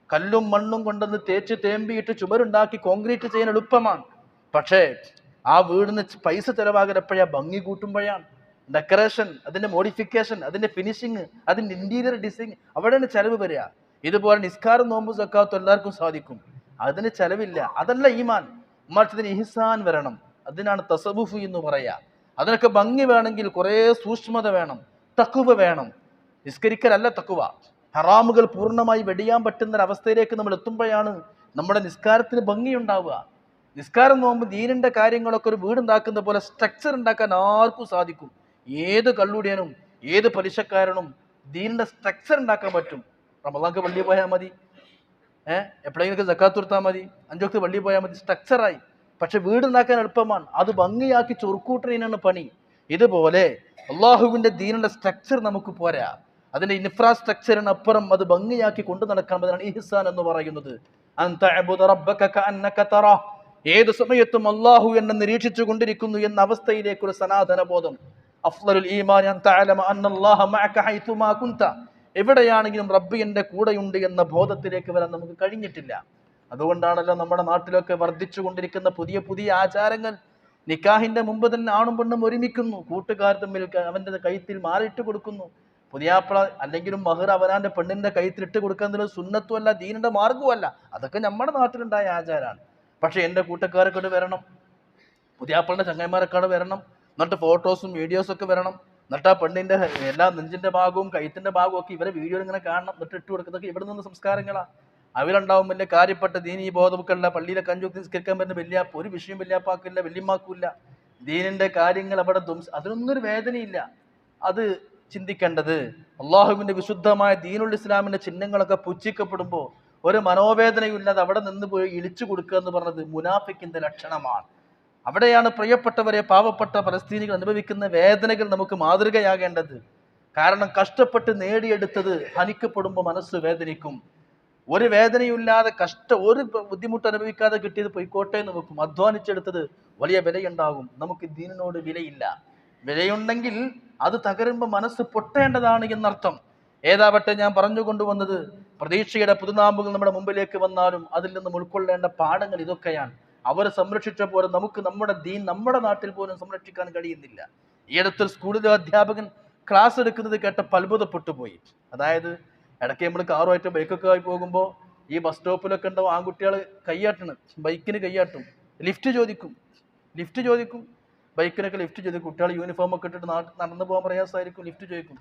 കല്ലും മണ്ണും കൊണ്ടുവന്ന് തേച്ച് തേമ്പിയിട്ട് ചുമരുണ്ടാക്കി കോൺക്രീറ്റ് ചെയ്യാൻ എളുപ്പമാണ്. പക്ഷേ ആ വീടിന് പൈസ ചെലവാകൽ എപ്പോഴാ? ഭംഗി കൂട്ടുമ്പോഴാണ്. ഡെക്കറേഷൻ, അതിന്റെ മോഡിഫിക്കേഷൻ, അതിന്റെ ഫിനിഷിങ്, അതിന്റെ ഇന്റീരിയർ ഡിസൈൻ, അവിടെയാണ് ചെലവ് വരിക. ഇതുപോലെ നിസ്കാരം നോമ്പ് സക്കാത്തും എല്ലാവർക്കും സാധിക്കും, അതിന് ചെലവില്ല. അതല്ല ഈമാൻ. മറിച്ചതിന് ഇഹ്സാൻ വരണം. അതിനാണ് തസവുഫ് എന്ന് പറയാ. അതിനൊക്കെ ഭംഗി വേണമെങ്കിൽ കുറേ സൂക്ഷ്മത വേണം, തഖ്വ വേണം. നിസ്കരിക്കലല്ല തഖ്വ. ഹറാമുകൾ പൂർണ്ണമായി വെടിയാൻ പറ്റുന്ന ഒരവസ്ഥയിലേക്ക് നമ്മൾ എത്തുമ്പോഴാണ് നമ്മുടെ നിസ്കാരത്തിന് ഭംഗിയുണ്ടാവുക. നിസ്കാരം നോമ്പ് ദീനിന്റെ കാര്യങ്ങളൊക്കെ ഒരു വീടുണ്ടാക്കുന്ന പോലെ സ്ട്രക്ചർ ഉണ്ടാക്കാൻ ആർക്കും സാധിക്കും. ഏത് കള്ളുടിയനും ഏത് പലിശക്കാരനും ദീനിന്റെ സ്ട്രക്ചർ ഉണ്ടാക്കാൻ പറ്റും. റമളാൻക്ക് പള്ളിയിൽ പോയാൽ മതി, എപ്പോഴെങ്കിലും സക്കാത്ത് കൊടുത്താൽ മതി, 5 വക്ത് പള്ളിയിൽ പോയാൽ മതി, സ്ട്രക്ചറായി. പക്ഷെ വീടുണ്ടാക്കാൻ എളുപ്പമാണ്, അത് ഭംഗിയാക്കി ചൊറുക്കൂട്ടലിനാണ് പണി. ഇതുപോലെ അള്ളാഹുവിന്റെ ദീനിന്റെ സ്ട്രക്ചർ നമുക്ക് പോരാ, അതിന്റെ ഇൻഫ്രാസ്ട്രക്ചറിന് അപ്പുറം അത് ഭംഗിയാക്കി കൊണ്ടു നടക്കണം. അതിനാണ് ഇഹ്സാൻ എന്ന് പറയുന്നത്. ഏത് സമയത്തും അള്ളാഹു എന്നെ നിരീക്ഷിച്ചു കൊണ്ടിരിക്കുന്നു എന്ന അവസ്ഥയിലേക്ക് ഒരു സനാതന ബോധം. അഫ്ളലുൽ ഈമാൻ അൻ തഅലമ അന്നല്ലാഹ മഅക ഹൈതുമാ കുൻത. എവിടെയാണെങ്കിലും റബ്ബ് എൻ്റെ കൂടെയുണ്ട് എന്ന ബോധത്തിലേക്ക് വരാൻ നമുക്ക് കഴിഞ്ഞിട്ടില്ല. അതുകൊണ്ടാണല്ലോ നമ്മുടെ നാട്ടിലൊക്കെ വർദ്ധിച്ചു കൊണ്ടിരിക്കുന്ന പുതിയ പുതിയ ആചാരങ്ങൾ. നിക്കാഹിന്റെ മുമ്പ് തന്നെ ആണും പെണ്ണും ഒരുമിക്കുന്നു, കൂട്ടുകാർ തമ്മിൽ അവന്റെ കൈത്തിൽ മാറിയിട്ട് കൊടുക്കുന്നു. പുതിയാപ്പിള അല്ലെങ്കിലും മഹർ അവനാന്റെ പെണ്ണിന്റെ കൈത്തിലിട്ട് കൊടുക്കുന്നത് സുന്നത്തും അല്ല, ദീനിന്റെ മാർഗവും അല്ല. അതൊക്കെ നമ്മുടെ നാട്ടിലുണ്ടായ ആചാരമാണ്. പക്ഷെ എൻ്റെ കൂട്ടുകാരൊക്കെ വരണം, പുതിയാപ്പിളിൻ്റെ ചങ്ങായിമാരൊക്കെ അവിടെ വരണം, എന്നിട്ട് ഫോട്ടോസും വീഡിയോസൊക്കെ വരണം, എന്നിട്ട് ആ പെണ്ണിൻ്റെ എല്ലാ നെഞ്ചിൻ്റെ ഭാഗവും കൈത്തിൻ്റെ ഭാഗവും ഒക്കെ ഇവരെ വീഡിയോ ഇങ്ങനെ കാണണം, എന്നിട്ട് ഇട്ട് കൊടുക്കുന്നതൊക്കെ ഇവിടെ നിന്ന് സംസ്കാരങ്ങളാണ്. അവരുണ്ടാവും വലിയ കാര്യപ്പെട്ട ദീനീ ബോധമൊക്കെയുള്ള പള്ളിയിലെ കഞ്ചുക്ക് നിസ്കരിക്കാൻ പറ്റുന്ന വല്യാപ്പ ഒരു വിഷയം വല്യാപ്പാക്കില്ല, വല്യമ്മാക്കില്ല. ദീനിൻ്റെ കാര്യങ്ങൾ അവിടെ അതിനൊന്നും ഒരു വേദനയില്ല. അത് ചിന്തിക്കേണ്ടത് അള്ളാഹുവിൻ്റെ വിശുദ്ധമായ ദീനുൽ ഇസ്ലാമിൻ്റെ ചിഹ്നങ്ങളൊക്കെ പുച്ഛിക്കപ്പെടുമ്പോൾ ഒരു മനോവേദനയില്ലാതെ അവിടെ നിന്ന് പോയി ഇളിച്ചു കൊടുക്കുക എന്ന് പറഞ്ഞത് മുനാഫിക്കിന്റെ ലക്ഷണമാണ്. അവിടെയാണ് പ്രിയപ്പെട്ടവരെ പാവപ്പെട്ട പലസ്തീനികൾ അനുഭവിക്കുന്ന വേദനകൾ നമുക്ക് മാതൃകയാകേണ്ടത്. കാരണം കഷ്ടപ്പെട്ട് നേടിയെടുത്തത് ഹനിക്കപ്പെടുമ്പോൾ മനസ്സ് വേദനിക്കും. ഒരു വേദനയില്ലാതെ ഒരു ബുദ്ധിമുട്ട് അനുഭവിക്കാതെ കിട്ടിയത് പൊയ്ക്കോട്ടെ എന്ന് വെക്കും. അധ്വാനിച്ചെടുത്തത് വലിയ വിലയുണ്ടാകും. നമുക്ക് ദീനിനോട് വിലയില്ല. വിലയുണ്ടെങ്കിൽ അത് തകരുമ്പോൾ മനസ്സ് പൊട്ടേണ്ടതാണ് എന്നർത്ഥം. ഏതാവട്ടെ ഞാൻ പറഞ്ഞുകൊണ്ടുവന്നത് പ്രതീക്ഷയുടെ പുതുനാമ്പുകൾ നമ്മുടെ മുമ്പിലേക്ക് വന്നാലും അതിൽ നിന്നും ഉൾക്കൊള്ളേണ്ട പാഠങ്ങൾ ഇതൊക്കെയാണ്. അവർ സംരക്ഷിച്ച പോലെ നമുക്ക് നമ്മുടെ ദീൻ നമ്മുടെ നാട്ടിൽ പോലും സംരക്ഷിക്കാൻ കഴിയുന്നില്ല. ഈ അടുത്തൊരു സ്കൂളിലെ അധ്യാപകൻ ക്ലാസ് എടുക്കുന്നത് കേട്ടപ്പോൾ അത്ഭുതപ്പെട്ടു പോയി. അതായത് ഇടയ്ക്ക് നമ്മൾ കാറുമായിട്ട് ബൈക്കൊക്കെ ആയി പോകുമ്പോൾ ഈ ബസ് സ്റ്റോപ്പിലൊക്കെ ഉണ്ടാവും ആൺകുട്ടികൾ കയ്യാട്ടണം, ബൈക്കിന് കയ്യാട്ടും, ലിഫ്റ്റ് ചോദിക്കും, ബൈക്കിനൊക്കെ ലിഫ്റ്റ് ചോദിക്കും. കുട്ടികൾ യൂണിഫോം ഒക്കെ ഇട്ടിട്ട് നടന്നു പോകാൻ പ്രയാസമായിരിക്കും, ലിഫ്റ്റ് ചോദിക്കും.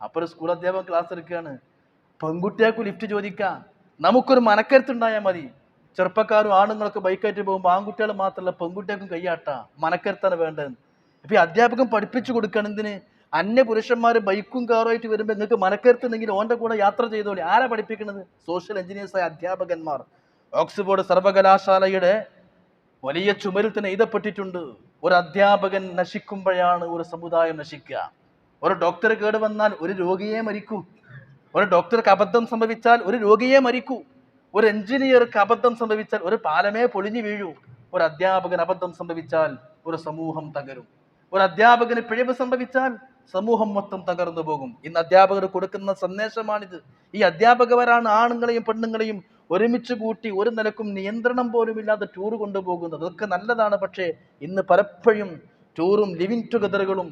അപ്പോൾ ഒരു സ്കൂൾ അധ്യാപകൻ ക്ലാസ് എടുക്കുകയാണ്, പെൺകുട്ടികൾക്ക് ലിഫ്റ്റ് ചോദിക്കാം, നമുക്കൊരു മനക്കരുത്തുണ്ടായാൽ മതി. ചെറുപ്പക്കാരും ആണുങ്ങളൊക്കെ ബൈക്കായിട്ട് പോകുമ്പോൾ ആൺകുട്ടികൾ മാത്രമല്ല പെൺകുട്ടികൾക്കും കയ്യാട്ടാ, മനക്കരുത്താണ് വേണ്ടതെന്ന്. ഇപ്പം ഈ അധ്യാപകൻ പഠിപ്പിച്ചു കൊടുക്കണം എന്തിന്? അന്യ പുരുഷന്മാർ ബൈക്കും കാറുമായിട്ട് വരുമ്പോൾ നിങ്ങൾക്ക് മനക്കരുത്തുണ്ടെങ്കിൽ ഓൻ്റെ കൂടെ യാത്ര ചെയ്തോളി. ആരാ പഠിപ്പിക്കുന്നത്? സോഷ്യൽ എഞ്ചിനീയേഴ്സായ അധ്യാപകന്മാർ. ഓക്സ്ഫോർഡ് സർവകലാശാലയുടെ വലിയ ചുമരിൽ തന്നെ എഴുതപ്പെട്ടിട്ടുണ്ട്, ഒരു അധ്യാപകൻ നശിക്കുമ്പോഴാണ് ഒരു സമുദായം നശിക്കുക. ഒരു ഡോക്ടർ കേട് വന്നാൽ ഒരു രോഗിയെ മരിക്കൂ, ഒരു ഡോക്ടർക്ക് അബദ്ധം സംഭവിച്ചാൽ ഒരു രോഗിയെ മരിക്കൂ, ഒരു എഞ്ചിനീയർക്ക് അബദ്ധം സംഭവിച്ചാൽ ഒരു പാലമേ പൊളിഞ്ഞു വീഴൂ. ഒരു അധ്യാപകൻ അബദ്ധം സംഭവിച്ചാൽ ഒരു സമൂഹം തകരും. ഒരു അധ്യാപകന് പിഴവ് സംഭവിച്ചാൽ സമൂഹം മൊത്തം തകർന്നു പോകും. ഇന്ന് അധ്യാപകർ കൊടുക്കുന്ന സന്ദേശമാണിത്. ഈ അധ്യാപകരാണ് ആണുങ്ങളെയും പെണ്ണുങ്ങളെയും ഒരുമിച്ച് കൂട്ടി ഒരു നിലക്കും നിയന്ത്രണം പോലും ഇല്ലാതെ ടൂർ കൊണ്ടുപോകുന്നത്. അതൊക്കെ നല്ലതാണ്. പക്ഷേ ഇന്ന് പലപ്പോഴും ടൂറും ലിവിങ് ടുഗദറുകളും,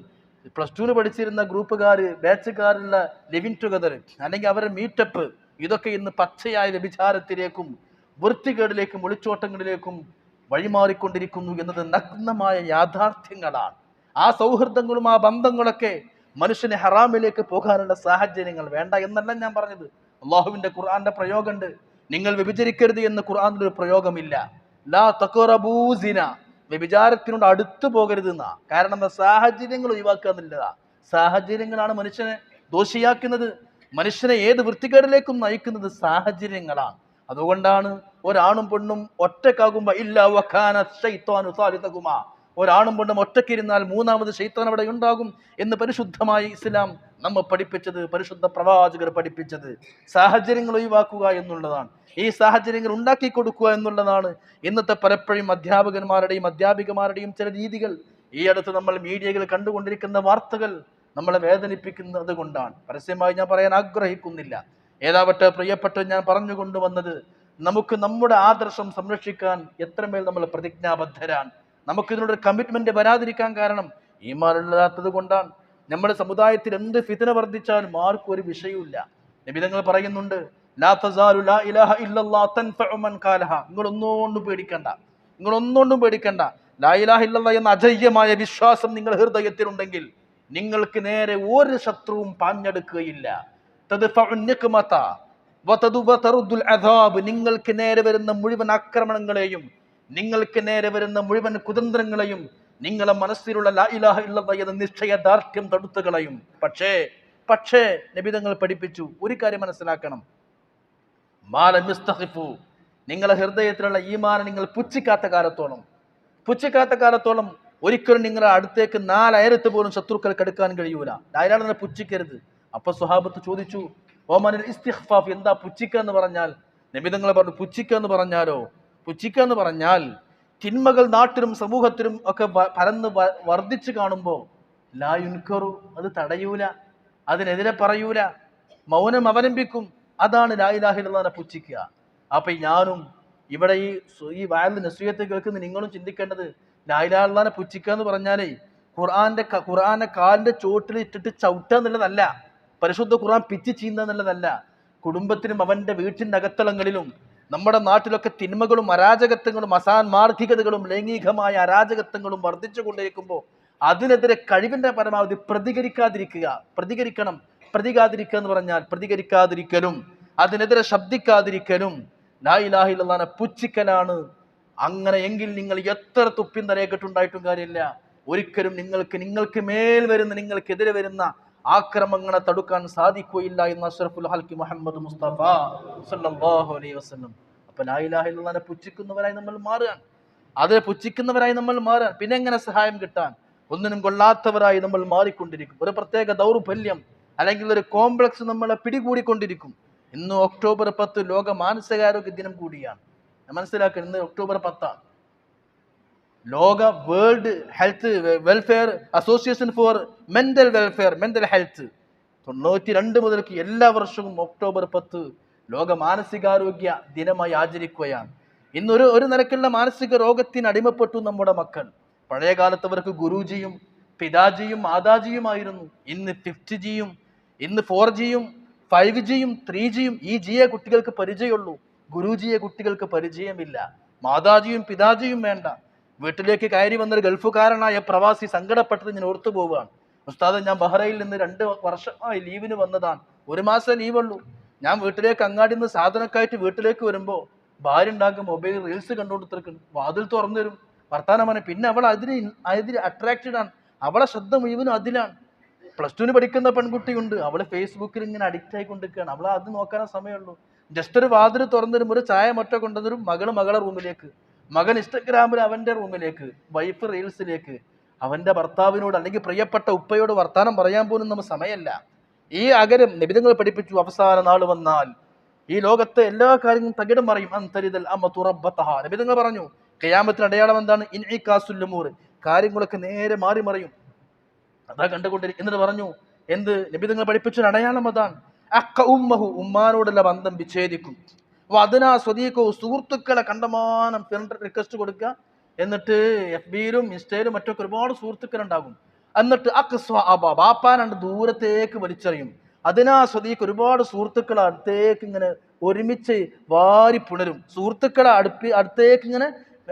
പ്ലസ് ടുവിന് പഠിച്ചിരുന്ന ഗ്രൂപ്പുകാർ ബാച്ചുകാരുള്ള ലിവിങ് ടുഗദർ അല്ലെങ്കിൽ അവരുടെ മീറ്റപ്പ്, ഇതൊക്കെ ഇന്ന് പച്ചയായ വ്യഭിചാരത്തിലേക്കും വൃത്തികേടിലേക്കും ഒളിച്ചോട്ടങ്ങളിലേക്കും വഴിമാറിക്കൊണ്ടിരിക്കുന്നു എന്നത് നഗ്നമായ യാഥാർത്ഥ്യങ്ങളാണ്. ആ സൗഹൃദങ്ങളും ആ ബന്ധങ്ങളൊക്കെ മനുഷ്യനെ ഹറാമിലേക്ക് പോകാനുള്ള സാഹചര്യങ്ങൾ വേണ്ട എന്നല്ല ഞാൻ പറഞ്ഞത്. അള്ളാഹുവിന്റെ ഖുർആന്റെ പ്രയോഗമുണ്ട്, നിങ്ങൾ വ്യഭിചരിക്കരുത് എന്ന് ഖുർആനിൽ ഒരു പ്രയോഗമില്ല. ലാ തഖറബൂ സിന, വ്യഭിചാരത്തിനോട് അടുത്തു പോകരുത് എന്നാ. കാരണം എന്താ? സാഹചര്യങ്ങൾ ഒഴിവാക്കുക എന്നുള്ളതാ. സാഹചര്യങ്ങളാണ് മനുഷ്യനെ ദോഷിയാക്കുന്നത്, മനുഷ്യനെ ഏത് വൃത്തികേടിലേക്കും നയിക്കുന്നത് സാഹചര്യങ്ങളാണ്. അതുകൊണ്ടാണ് ഒരാണും പെണ്ണും ഒറ്റക്കാകുമ്പോ ഇല്ലാ വഖാന ശൈത്വാനു സാലിസകുമാ, ഒരാണും പെണ്ണും ഒറ്റക്കിരുന്നാൽ മൂന്നാമത് ശൈത്താൻ അവിടെ ഉണ്ടാകും എന്ന് പരിശുദ്ധമായ ഇസ്ലാം നമ്മെ പഠിപ്പിച്ചത്, പരിശുദ്ധ പ്രവാചകർ പഠിപ്പിച്ചത്. സാഹചര്യങ്ങൾ ഒഴിവാക്കുക എന്നുള്ളതാണ്, ഈ സാഹചര്യങ്ങൾ ഉണ്ടാക്കി കൊടുക്കുക എന്നുള്ളതാണ് ഇന്നത്തെ പലപ്പോഴും അധ്യാപകന്മാരുടെയും അധ്യാപികമാരുടെയും ചില രീതികൾ. ഈ അടുത്ത് നമ്മൾ മീഡിയകൾ കണ്ടുകൊണ്ടിരിക്കുന്ന വാർത്തകൾ നമ്മളെ വേദനിപ്പിക്കുന്നത് കൊണ്ടാണ്. പരസ്യമായി ഞാൻ പറയാൻ ആഗ്രഹിക്കുന്നില്ല. ഏതാവട്ടെ പ്രിയപ്പെട്ട, ഞാൻ പറഞ്ഞു കൊണ്ടുവന്നത് നമുക്ക് നമ്മുടെ ആദർശം സംരക്ഷിക്കാൻ എത്രമേൽ നമ്മൾ പ്രതിജ്ഞാബദ്ധരാണ്. നമുക്കിതിനോടൊരു കമ്മിറ്റ്മെന്റ് വരാതിരിക്കാൻ കാരണം ഈമാനില്ലാത്തത് കൊണ്ടാണ്. നമ്മുടെ സമുദായത്തിൽ എന്ത് ഫിത്ന വർദ്ധിച്ചാലും ആർക്കും ഒരു വിഷയമില്ല. നബി തങ്ങൾ പറയുന്നുണ്ട്, ലാ തസാലു ലാ ഇലാഹ ഇല്ലല്ലാഹ് തൻഫഉ മൻ ഖാലഹ. നിങ്ങളൊന്നുകൊണ്ടും പേടിക്കണ്ട. ലാ ഇലാഹ ഇല്ലല്ലാഹ് എന്ന അജയ്യമായ വിശ്വാസം നിങ്ങൾ ഹൃദയത്തിലുണ്ടെങ്കിൽ നിങ്ങൾക്ക് നേരെ ഒരു ശത്രുവും പാഞ്ഞെടുക്കുകയില്ല. നിങ്ങൾക്ക് നേരെ വരുന്ന മുഴുവൻ ആക്രമണങ്ങളെയും, നിങ്ങൾക്ക് നേരെ വരുന്ന മുഴുവൻ കുതന്ത്രങ്ങളെയും നിങ്ങളെ മനസ്സിലുള്ള ലാ ഇലാഹ ഇല്ലല്ലാഹ് എന്ന നിശ്ചയദാർഢ്യം തടുത്തു കളയും. പക്ഷേ നബി തങ്ങൾ പഠിപ്പിച്ചു, ഒരു കാര്യം മനസ്സിലാക്കണം, നിങ്ങളെ ഹൃദയത്തിലുള്ള ഈമാൻ നിങ്ങൾ പുച്ഛിക്കാത്ത കാലത്തോളം ഒരിക്കലും നിങ്ങളുടെ അടുത്തേക്ക് 4 അയലത്ത് പോലും ശത്രുക്കൾ കടുക്കാൻ കഴിയൂല. അയാൾ തന്നെ പുച്ഛിക്കരുത്. അപ്പൊ സ്വഹാബത്ത് ചോദിച്ചു, ഓമനിൽ ഇസ്തിഗ്ഫാഫ്, എന്താ പുച്ഛിക്ക എന്ന് പറഞ്ഞാൽ? നബി തങ്ങൾ പറഞ്ഞു, പുച്ഛിക്ക എന്ന് പറഞ്ഞാൽ തിന്മകൾ നാട്ടിലും സമൂഹത്തിലും ഒക്കെ പരന്ന് വർദ്ധിച്ചു കാണുമ്പോൾ ലാ യുൻകറു, അത് തടയൂല, അതിനെതിരെ പറയൂല, മൗനം അവലംബിക്കും. അതാണ് ലാ ഇലാഹ ഇല്ലല്ലാഹ് പുച്ഛിക്കുക. അപ്പൊ ഞാനും ഇവിടെ ഈ വയലിൽ നസീഹത്ത് കേൾക്കുന്ന നിങ്ങളും ചിന്തിക്കേണ്ടത്, ലാ ഇലാഹ ഇല്ലല്ലാഹ് പുച്ഛിക്കുക എന്ന് പറഞ്ഞാലേ ഖുർആനെ കാലിന്റെ ചോട്ടിൽ ഇട്ടിട്ട് ചവിട്ടുക എന്നുള്ളതല്ല, പരിശുദ്ധ ഖുർആൻ പിച്ച് ചെയ്യുക എന്നുള്ളതല്ല. കുടുംബത്തിലും അവന്റെ വീട്ടിന്റെ അകത്തളങ്ങളിലും നമ്മുടെ നാട്ടിലൊക്കെ തിന്മകളും അരാജകത്വങ്ങളും അസാൻമാർഗികതകളും ലൈംഗികമായ അരാജകത്വങ്ങളും വർദ്ധിച്ചു കൊണ്ടിരിക്കുമ്പോൾ അതിനെതിരെ കഴിവിന്റെ പരമാവധി പ്രതികരിക്കണം. പ്രതികാതിരിക്കുക എന്ന് പറഞ്ഞാൽ പ്രതികരിക്കാതിരിക്കലും അതിനെതിരെ ശബ്ദിക്കാതിരിക്കലും ലാ ഇലാഹ ഇല്ലല്ലാഹനെ പുച്ഛിക്കലാണ്. അങ്ങനെയെങ്കിൽ നിങ്ങൾ എത്ര തുപ്പിൻ തലയെക്കെട്ടുണ്ടായിട്ടും കാര്യമില്ല, ഒരിക്കലും നിങ്ങൾക്ക് മേൽ വരുന്ന നിങ്ങൾക്കെതിരെ വരുന്ന ആക്രമങ്ങളെ തടുക്കാൻ സാധിക്കുകയില്ല എന്ന് അഷ്റഫുൽ ഹൽക്കി മുഹമ്മദ് മുസ്തഫ സല്ലല്ലാഹു അലൈഹി വസല്ലം. അപ്പൊ ലാ ഇലാഹ ഇല്ലല്ലാഹനെ പുച്ഛിക്കുന്നവരായി നമ്മൾ മാറുകയാണ്. പിന്നെ എങ്ങനെ സഹായം കിട്ടാൻ? ഒന്നിനും കൊള്ളാത്തവരായി നമ്മൾ മാറിക്കൊണ്ടിരിക്കും. ഒരു പ്രത്യേക ദൗർബല്യം അല്ലെങ്കിൽ ഒരു കോംപ്ലക്സ് നമ്മളെ പിടികൂടിക്കൊണ്ടിരിക്കും. ഇന്ന് ഒക്ടോബർ 10 ലോക മാനസികാരോഗ്യ ദിനം കൂടിയാണ്. മനസ്സിലാക്കുക, ഇന്ന് ഒക്ടോബർ 10 ലോക world health welfare association for mental health 92 മുതൽക്ക് എല്ലാ വർഷവും ഒക്ടോബർ 10 ലോക മാനസികാരോഗ്യ ദിനമായി ആചരിക്കുകയാണ്. ഇന്നൊരു നിരക്കുള്ള മാനസിക രോഗത്തിന് അടിമപ്പെട്ടു നമ്മുടെ മക്കൾ. പഴയ കാലത്ത് അവർക്ക് ഗുരുജിയും പിതാജിയും മാതാജിയുമായിരുന്നു. ഇന്ന് 50Gയും ഇന്ന് 4Gയും 5Gയും 3Gയും ഈ ജിയെ കുട്ടികൾക്ക് പരിചയമുള്ളൂ. ഗുരുജിയെ കുട്ടികൾക്ക് പരിചയമില്ല. മാതാജിയും പിതാജിയും വേണ്ട. വീട്ടിലേക്ക് കയറി വന്നൊരു ഗൾഫുകാരനായ പ്രവാസി സങ്കടപ്പെട്ടത് ഞാൻ ഓർത്തു പോവുകയാണ്. ഉസ്താദ്, ഞാൻ ബഹ്റൈനിൽ നിന്ന് 2 വർഷമായി ലീവിന് വന്നതാണ്. 1 മാസം ലീവുള്ളൂ. ഞാൻ വീട്ടിലേക്ക് അങ്ങാടി നിന്ന് സാധനമൊക്കെയായിട്ട് വീട്ടിലേക്ക് വരുമ്പോൾ ഭാര്യ ഉണ്ടാകും മൊബൈൽ റീൽസ് കണ്ടുകൊണ്ടിരിക്കുന്നു. വാതിൽ തുറന്നു തരും, വർത്താനമാണ്. പിന്നെ അവൾ അതിന് അട്രാക്റ്റഡ് ആണ്. അവളെ ശ്രദ്ധ മുഴുവനും അതിലാണ്. +2 പഠിക്കുന്ന പെൺകുട്ടിയുണ്ട്, അവള് ഫേസ്ബുക്കിൽ ഇങ്ങനെ അഡിക്റ്റ് ആയിക്കൊണ്ടിരിക്കുകയാണ്. അവളെ അത് നോക്കാനേ സമയമുള്ളൂ. ജസ്റ്റ് ഒരു വാതിൽ തുറന്നു തരും, ഒരു ചായ മറ്റോ കൊണ്ടുവരും. മകളെ റൂമിലേക്ക്, മകൻ ഇൻസ്റ്റഗ്രാമിൽ അവന്റെ റൂമിലേക്ക്, വൈഫ് റീൽസിലേക്ക്. അവന്റെ ഭർത്താവിനോട് അല്ലെങ്കിൽ പ്രിയപ്പെട്ട ഉപ്പയോട് വർത്താനം പറയാൻ പോലും നമുക്ക് സമയമല്ല. ഈ അകരം നബിതങ്ങൾ പഠിപ്പിച്ചു, അവസാന നാൾ വന്നാൽ ഈ ലോകത്തെ എല്ലാ കാര്യങ്ങളും തകിടം മറിയും. അന്തരിദൽ അമതു റബ്ബതഹ. നബിതങ്ങൾ പറഞ്ഞു, ഖിയാമത്തിന് അടയാളം എന്താണ്? ഇൻഇകാസുൽ ഉമൂർ, കാര്യങ്ങളൊക്കെ നേരെ മാറി മറിയും. അതാ കണ്ടുകൊണ്ടിരിക്കും. എന്നിട്ട് പറഞ്ഞു, എന്ത്? നബിതങ്ങൾ പഠിപ്പിച്ച അടയാളം അതാണ്. അക്ക ഉമ്മഹു, ഉമ്മാനോടുള്ള ബന്ധം വിച്ഛേദിക്കും. അതിനാ സ്വദീഖോ, സുഹൃത്തുക്കളെ കണ്ടമാനം ഫ്രണ്ട് റിക്വസ്റ്റ് കൊടുക്കുക. എന്നിട്ട് FBയിലും ഇൻസ്റ്റയിലും മറ്റൊക്കെ ഒരുപാട് സുഹൃത്തുക്കൾ ഉണ്ടാകും. എന്നിട്ട് ബാപ്പാനുണ്ട് ദൂരത്തേക്ക് വലിച്ചെറിയും. അതിനാ സ്വദീഖ്, ഒരുപാട് സുഹൃത്തുക്കളെ അടുത്തേക്ക് ഇങ്ങനെ ഒരുമിച്ച് വാരി പുണരും. സുഹൃത്തുക്കളെ അടുത്തേക്ക് ഇങ്ങനെ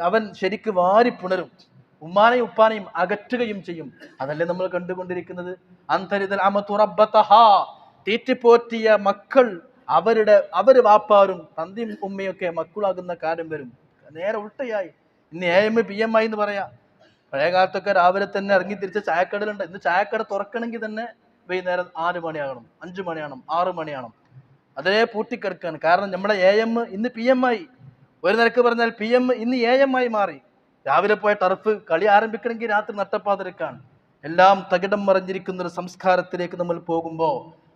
അവൻ ശരിക്ക് വാരി പുണരും. ഉമ്മാനെയും ഉപ്പാനെയും അകറ്റുകയും ചെയ്യും. അതല്ലേ നമ്മൾ കണ്ടുകൊണ്ടിരിക്കുന്നത്. അന്തരിദൽ അമതു റബ്ബതഹ, തീറ്റിപ്പോറ്റിയ മക്കൾ അവര് വാപ്പാരും തന്തിയും ഉമ്മയൊക്കെ മക്കളാകുന്ന കാര്യം വരും. നേരെ ഉൾട്ടയായി. ഇന്ന് AM PM എന്ന് പറയാ. പഴയ കാലത്തൊക്കെ രാവിലെ തന്നെ ഇറങ്ങി തിരിച്ച് ചായക്കടലുണ്ട്. ഇന്ന് ചായക്കട തുറക്കണമെങ്കിൽ തന്നെ വൈകുന്നേരം 6 മണിയാകണം, 5 മണിയാകണം, 6 മണിയാകണം. അതേ പൂട്ടിക്കിടക്കാണ്. കാരണം നമ്മുടെ AM ഇന്ന് PM ആയി. ഒരു നിരക്ക് പറഞ്ഞാൽ PM ഇന്ന് AM ആയി മാറി. രാവിലെ പോയ ടർഫ് കളി ആരംഭിക്കണമെങ്കിൽ രാത്രി നട്ടപ്പാതിരക്കാണ്. എല്ലാം തകിടം മറിഞ്ഞിരിക്കുന്ന ഒരു സംസ്കാരത്തിലേക്ക് നമ്മൾ പോകുമ്പോൾ